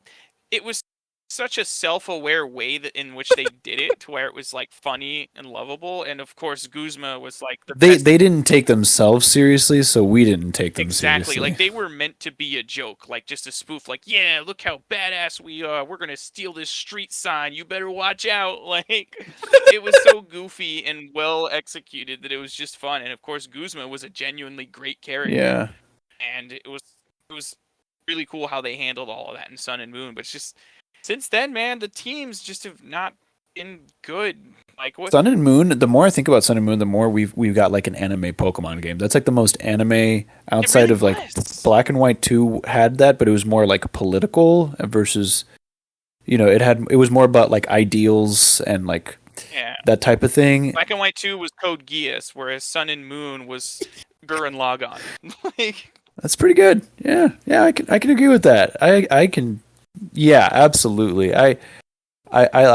it was such a self-aware way in which they did it, to where it was like funny and lovable. And of course, Guzma was like the they best. they didn't take themselves seriously, so we didn't take them Exactly. seriously. Like they were meant to be a joke, like just a spoof. Like, yeah, look how badass we are. We're gonna steal this street sign. You better watch out. Like, it was so goofy and well executed that it was just fun. And of course, Guzma was a genuinely great character. Yeah. And it was really cool how they handled all of that in Sun and Moon. But it's just, since then, man, the teams just have not been good. Like, what? Sun and Moon, the more I think about Sun and Moon, the more we've got like an anime Pokemon game. That's like the most anime outside really of like was. Black and White 2 had that, but it was more like political versus, it was more about like ideals and like Yeah. that type of thing. Black and White 2 was Code Geass, whereas Sun and Moon was Gurren Lagann. Like, That's pretty good. Yeah. Yeah, I can agree with that. I can, yeah, absolutely. I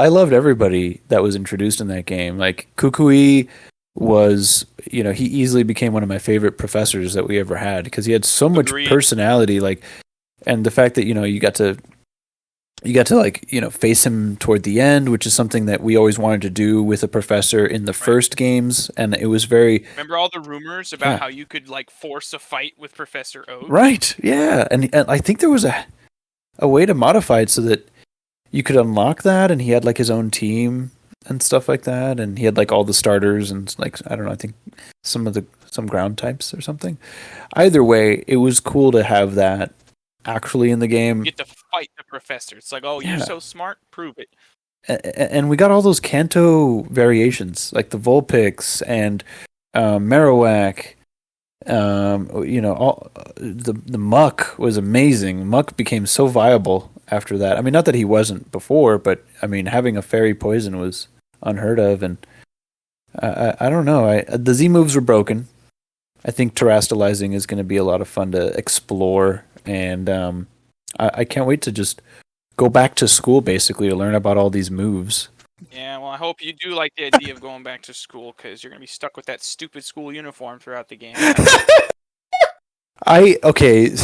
loved everybody that was introduced in that game. Like Kukui was, he easily became one of my favorite professors that we ever had, because he had so much Agreed. personality. Like, and the fact that you got to like face him toward the end, which is something that we always wanted to do with a professor in the first games, and it was very. Remember all the rumors about how you could like force a fight with Professor Oak? Right. Yeah, and I think there was a way to modify it so that you could unlock that, and he had like his own team and stuff like that, and he had like all the starters and like, I don't know, I think some ground types or something. Either way, it was cool to have that actually in the game. You get to fight the professor. It's like, oh, you're so smart, prove it. And we got all those Kanto variations, like the Vulpix and Marowak. All the Muck was amazing. Muck became so viable after that. I mean, not that he wasn't before, but I mean, having a fairy poison was unheard of, and I don't know. The Z moves were broken. I think terastallizing is going to be a lot of fun to explore, and I can't wait to just go back to school basically to learn about all these moves. Yeah, well, I hope you do like the idea of going back to school, because you're gonna be stuck with that stupid school uniform throughout the game. Okay,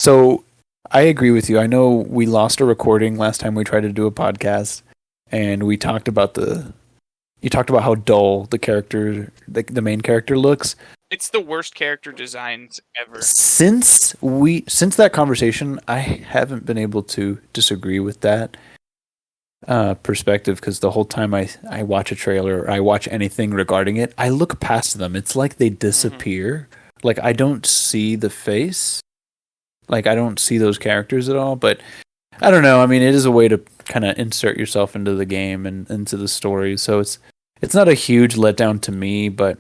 so I agree with you. I know we lost a recording last time we tried to do a podcast, and we talked about you talked about how dull the main character looks. It's the worst character designs ever. Since that conversation, I haven't been able to disagree with that perspective, because the whole time I watch a trailer or I watch anything regarding it, I look past them. It's like they disappear. Like I don't see the face. Like I don't see those characters at all. But I don't know. I mean, it is a way to kind of insert yourself into the game and into the story. So it's not a huge letdown to me, but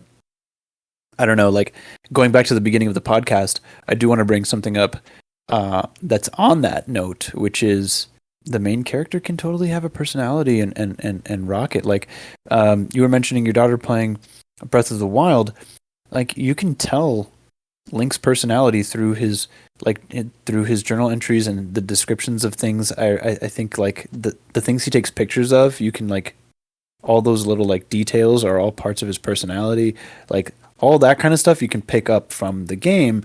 I don't know. Like going back to the beginning of the podcast, I do want to bring something up that's on that note, which is the main character can totally have a personality and rock it. Like you were mentioning your daughter playing Breath of the Wild. Like you can tell Link's personality through his journal entries and the descriptions of things. I think like the things he takes pictures of, you can like all those little like details are all parts of his personality. Like all that kind of stuff you can pick up from the game.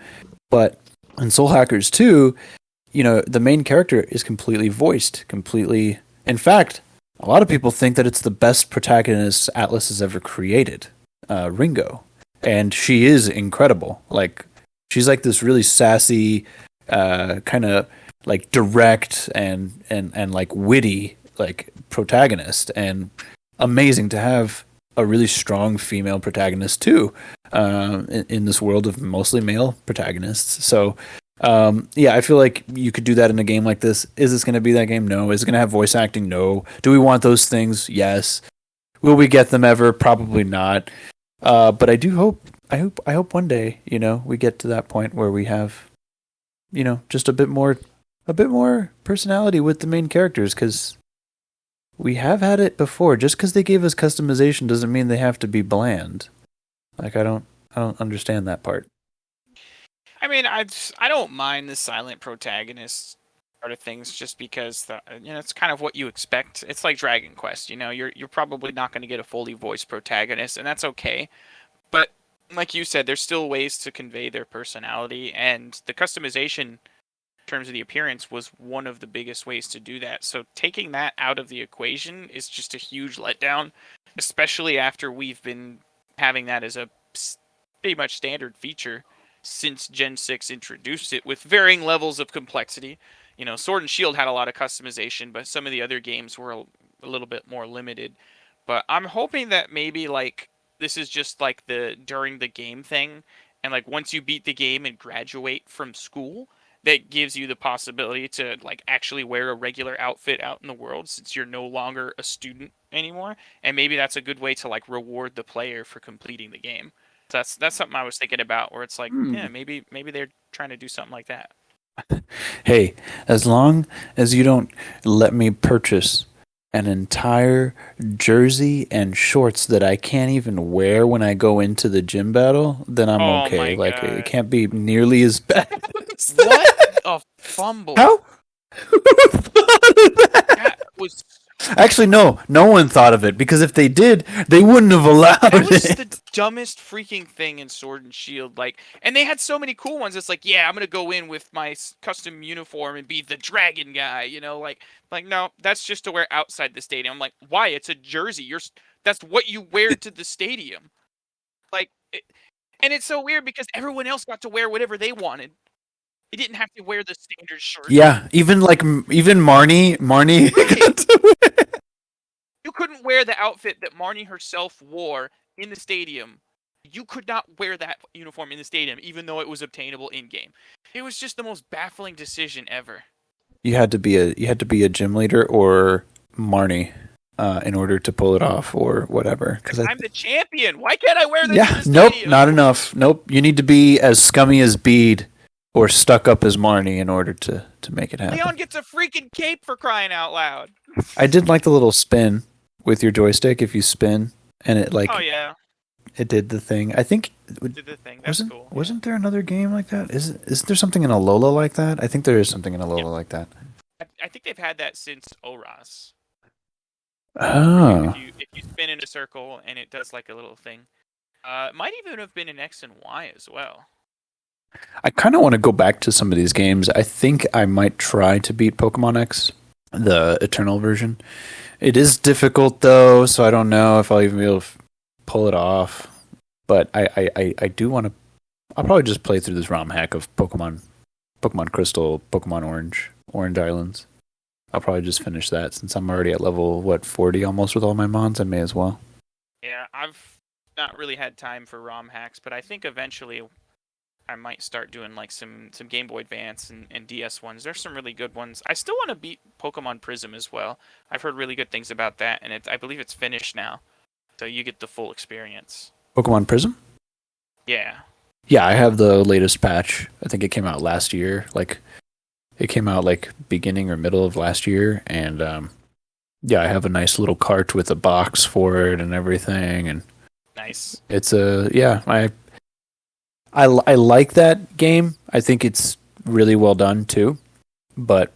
But in Soul Hackers 2, you know, the main character is completely voiced, completely. In fact, a lot of people think that it's the best protagonist Atlas has ever created, Ringo. And she is incredible. Like, she's like this really sassy, kind of like direct and like witty like protagonist, and amazing to have a really strong female protagonist too, in this world of mostly male protagonists. So, yeah, I feel like you could do that in a game like this. Is this going to be that game? No. Is it going to have voice acting? No. Do we want those things? Yes. Will we get them ever? Probably not. But I do hope. I hope one day, you know, we get to that point where we have, you know, just a bit more personality with the main characters, because we have had it before. Just because they gave us customization doesn't mean they have to be bland. Like I don't understand that part. I mean, I don't mind the silent protagonist part of things, just because you know, it's kind of what you expect. It's like Dragon Quest, you know, you're probably not going to get a fully voiced protagonist, and that's okay. But like you said, there's still ways to convey their personality, and the customization in terms of the appearance was one of the biggest ways to do that. So taking that out of the equation is just a huge letdown, especially after we've been having that as a pretty much standard feature since Gen 6 introduced it, with varying levels of complexity. You know, Sword and Shield had a lot of customization, but some of the other games were a little bit more limited. But I'm hoping that maybe like this is just like the during the game thing, and like once you beat the game and graduate from school, that gives you the possibility to like actually wear a regular outfit out in the world, since you're no longer a student anymore. And maybe that's a good way to like reward the player for completing the game. So that's something I was thinking about, where it's like, yeah, maybe they're trying to do something like that. Hey, as long as you don't let me purchase an entire jersey and shorts that I can't even wear when I go into the gym battle, then I'm okay. Like, God. it can't be nearly as bad. What a fumble! How? Who thought of that? That was Actually, no one thought of it, because if they did, they wouldn't have allowed that was it. the dumbest freaking thing in Sword and Shield. Like, and they had so many cool ones. It's like, yeah, I'm gonna go in with my custom uniform and be the dragon guy. You know, like no, that's just to wear outside the stadium. I'm like, why? It's a jersey. That's what you wear to the stadium. Like, and it's so weird because everyone else got to wear whatever they wanted. They didn't have to wear the standard shirt. Yeah, even Marnie got to wear. You couldn't wear the outfit that Marnie herself wore in the stadium. You could not wear that uniform in the stadium, even though it was obtainable in game. It was just the most baffling decision ever. You had to be a gym leader or Marnie in order to pull it off, or whatever. Because I'm the champion. Why can't I wear this? Yeah, in the nope, stadium? not enough. Nope, you need to be as scummy as Bede or stuck up as Marnie in order to make it happen. Leon gets a freaking cape for crying out loud. I did like the little spin with your joystick. If you spin and it Oh like yeah, it did the thing. I think did the thing. That's wasn't cool. wasn't there another game like that? Is there something in Alola like that? I think there is something in Alola Yeah. like that. I think they've had that since Oras. Oh, If you spin in a circle and it does like a little thing. It might even have been in X and Y as well. I kind of want to go back to some of these games. I think I might try to beat Pokemon X, the Eternal version. It is difficult though, so I don't know if I'll even be able to pull it off. But I do want to. I'll probably just play through this ROM hack of Pokemon Crystal, Pokemon Orange Islands. I'll probably just finish that since I'm already at level 40 almost with all my mons. I may as well. Yeah, I've not really had time for ROM hacks, but I think eventually I might start doing like some Game Boy Advance and DS ones. There's some really good ones. I still want to beat Pokemon Prism as well. I've heard really good things about that, and I believe it's finished now, so you get the full experience. Pokemon Prism? Yeah. Yeah, I have the latest patch. I think it came out last year. Like, it came out like beginning or middle of last year, and yeah, I have a nice little cart with a box for it and everything, and Nice. it's I like that game. I think it's really well done too, but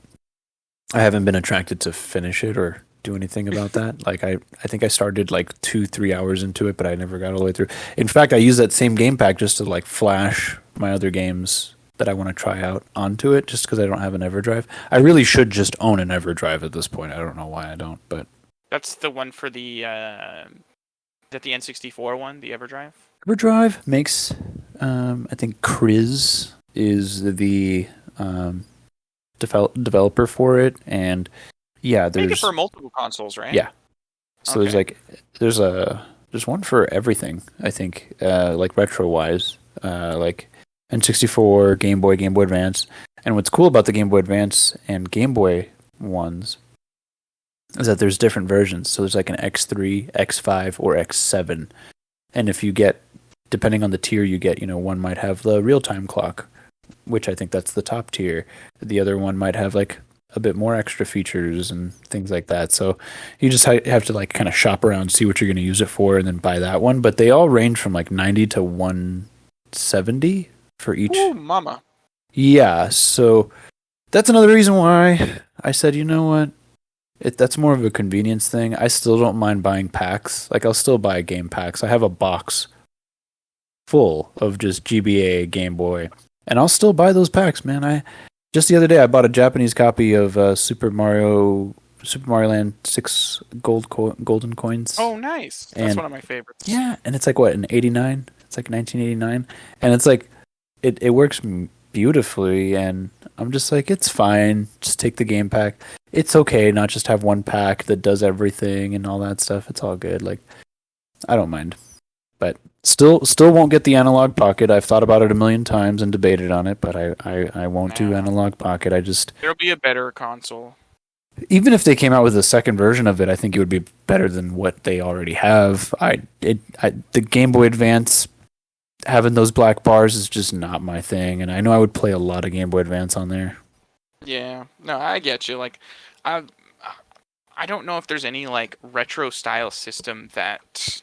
I haven't been attracted to finish it or do anything about that. Like I think I started like 2-3 hours into it, but I never got all the way through. In fact, I use that same game pack just to like flash my other games that I want to try out onto it, just because I don't have an EverDrive. I really should just own an EverDrive at this point. I don't know why I don't, but That's the one for the is that the N64 one, the EverDrive? EverDrive makes I think Kriz is the developer for it, and yeah, Make it there's for multiple consoles, right? yeah. So there's Okay. like there's one for everything. I think like retro wise, like N64, Game Boy, Game Boy Advance, and what's cool about the Game Boy Advance and Game Boy ones is that there's different versions. So there's like an X3, X5, or X7, and if you get depending on the tier you get, you know, one might have the real time clock, which I think that's the top tier. The other one might have like a bit more extra features and things like that. So you just have to like kind of shop around, see what you're going to use it for, and then buy that one. But they all range from like 90 to 170 for each. Ooh, mama. Yeah, so that's another reason why I said, you know what? That's more of a convenience thing. I still don't mind buying packs. Like I'll still buy game packs. I have a box full of just GBA, Game Boy, and I'll still buy those packs, man. I just the other day I bought a Japanese copy of Super Mario Land 6 golden coins. Oh, nice. That's And one of my favorites. yeah, and it's like what, an 89? It's like 1989, and it's like it works beautifully, and I'm just like, it's fine. Just take the game pack. It's okay, not just have one pack that does everything and all that stuff. It's all good. Like I don't mind. But still won't get the analog pocket. I've thought about it a million times and debated on it, but I won't do Nah. analog pocket. I just There'll be a better console. even if they came out with a second version of it, I think it would be better than what they already have. The Game Boy Advance having those black bars is just not my thing, and I know I would play a lot of Game Boy Advance on there. Yeah. No, I get you. Like, I I don't know if there's any like retro style system that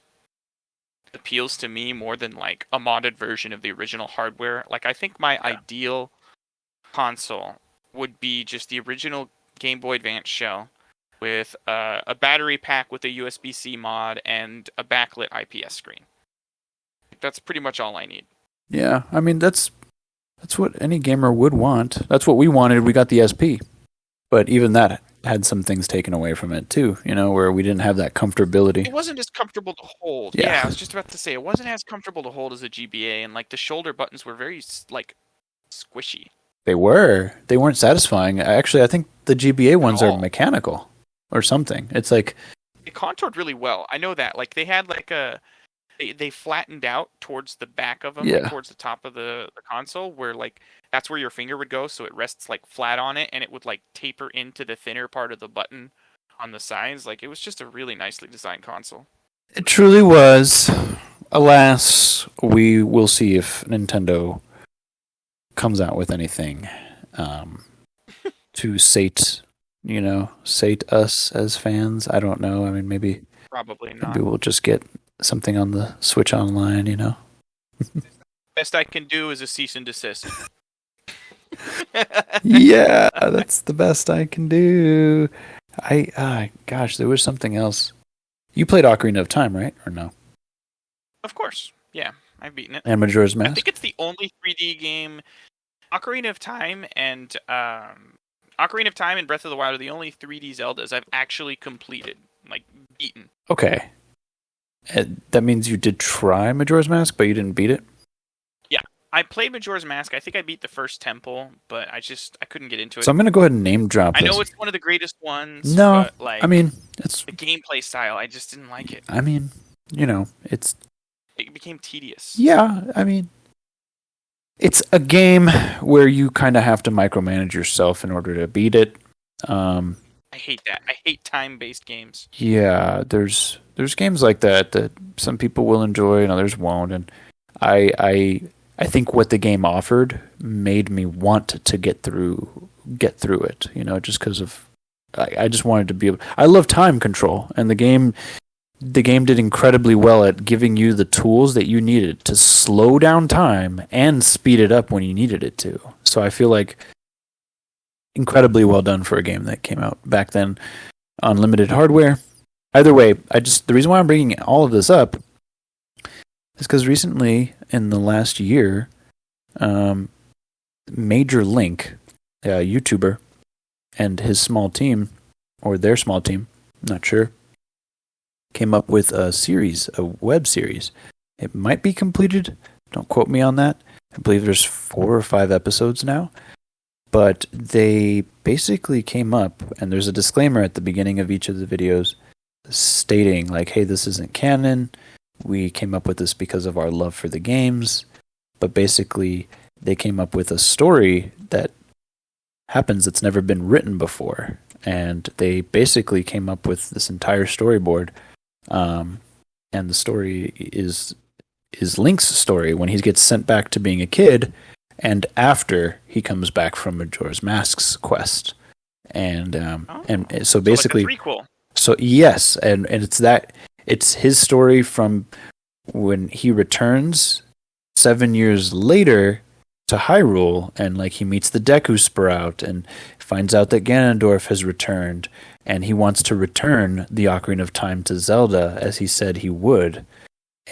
appeals to me more than like a modded version of the original hardware. Like I think my ideal console would be just the original Game Boy Advance shell with a battery pack with a USB-C mod and a backlit IPS screen. That's pretty much all I need. Yeah, I mean that's what any gamer would want. That's what we wanted. We got the SP, but even that had some things taken away from it too. You know, where we didn't have that comfortability. It wasn't as comfortable to hold. Yeah. Yeah, I was just about to say it wasn't as comfortable to hold as a GBA, and like the shoulder buttons were very like squishy. They weren't satisfying. Actually, I think the GBA ones are all. mechanical or something. It's like It contoured really well. I know that. Like they had like they flattened out towards the back of them, Yeah. like towards the top of the console, where like that's where your finger would go, so it rests like flat on it, and it would like taper into the thinner part of the button on the sides. Like it was just a really nicely designed console. it truly was. Alas, we will see if Nintendo comes out with anything to sate us as fans. I don't know. I mean, maybe we'll just get something on the Switch Online. Best I can do is a cease and desist. Yeah, that's the best I can do. Gosh, there was something else. You played Ocarina of Time, right? Or no? Of course. Yeah, I've beaten it. And Majora's Mask? I think it's the only 3D game. Ocarina of Time and Breath of the Wild are the only 3D Zeldas I've actually completed, like beaten. Okay. That means you did try Majora's Mask, but you didn't beat it? Yeah. I played Majora's Mask. I think I beat the first temple, but I couldn't get into it. So I'm going to go ahead and name drop this. I know it's one of the greatest ones. No, but I mean, it's the gameplay style. I just didn't like it. I mean, it became tedious. Yeah, I mean, it's a game where you kind of have to micromanage yourself in order to beat it. I hate that. I hate time-based games. Yeah, there's games like that some people will enjoy and others won't, and I think what the game offered made me want to get through it. Just because of I just wanted to be able. I love time control, and the game did incredibly well at giving you the tools that you needed to slow down time and speed it up when you needed it to. So I feel like incredibly well done for a game that came out back then on limited hardware. Either way, the reason why I'm bringing all of this up is because recently, in the last year, Major Link, a YouTuber, and his small team, or their small team, not sure, came up with a web series. It might be completed. Don't quote me on that. I believe there's 4 or 5 episodes now. But they basically came up, and there's a disclaimer at the beginning of each of the videos stating, like, hey, this isn't canon. We came up with this because of our love for the games. But basically, they came up with a story that happens that's never been written before. And they basically came up with this entire storyboard. And the story is Link's story when he gets sent back to being a kid, and after he comes back from Majora's Mask's quest, and so basically, like a prequel. So yes, and it's his story from when he returns 7 years later to Hyrule, and like he meets the Deku Sprout and finds out that Ganondorf has returned, and he wants to return the Ocarina of Time to Zelda as he said he would,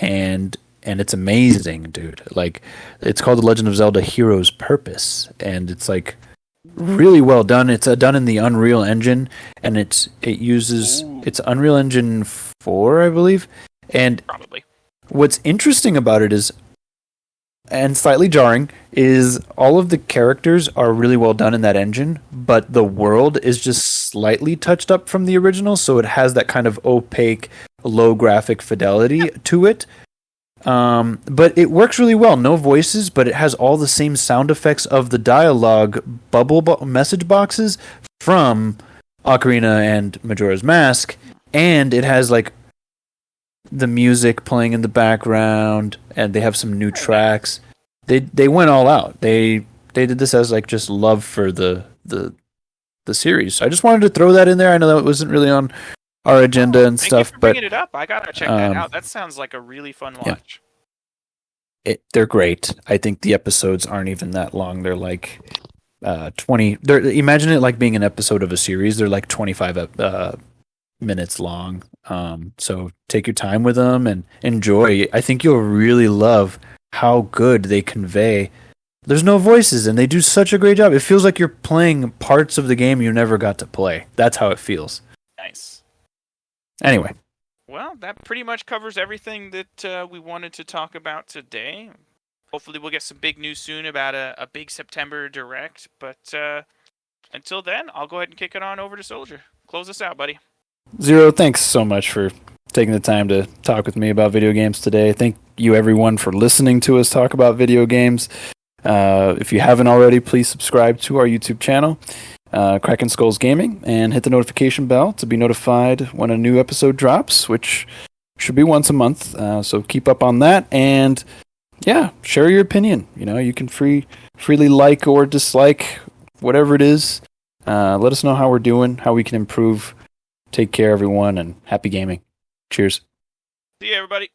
and it's amazing, dude. Like, it's called The Legend of Zelda: Hero's Purpose, and it's like really well done. It's done in the Unreal Engine, and it's Unreal Engine 4, I believe. And probably what's interesting about it is, and slightly jarring, is all of the characters are really well done in that engine, but the world is just slightly touched up from the original, so it has that kind of opaque, low graphic fidelity to it. But it works really well. No voices, but it has all the same sound effects of the dialogue message boxes from Ocarina and Majora's Mask, and it has like the music playing in the background, and they have some new tracks. They went all out. They did this as like just love for the series. So I just wanted to throw that in there. I know that wasn't really on our agenda and stuff, you for but bringing it up. I gotta check that out. That sounds like a really fun watch. They're great. I think the episodes aren't even that long. They're like 20. Imagine it like being an episode of a series. They're like 25 minutes long. So take your time with them and enjoy. I think you'll really love how good they convey. There's no voices, and they do such a great job. It feels like you're playing parts of the game you never got to play. That's how it feels. Nice. Anyway. Well, that pretty much covers everything that we wanted to talk about today. Hopefully we'll get some big news soon about a big September Direct. But until then, I'll go ahead and kick it on over to Soldier. Close us out, buddy. Zero, thanks so much for taking the time to talk with me about video games today. Thank you, everyone, for listening to us talk about video games. If you haven't already, please subscribe to our YouTube channel, Kraken Skulls Gaming, and hit the notification bell to be notified when a new episode drops, which should be once a month. So keep up on that, and Yeah, share your opinion. You can freely like or dislike whatever it is. Let us know how we're doing, how we can improve. Take care, everyone, and happy gaming. Cheers. See you, everybody.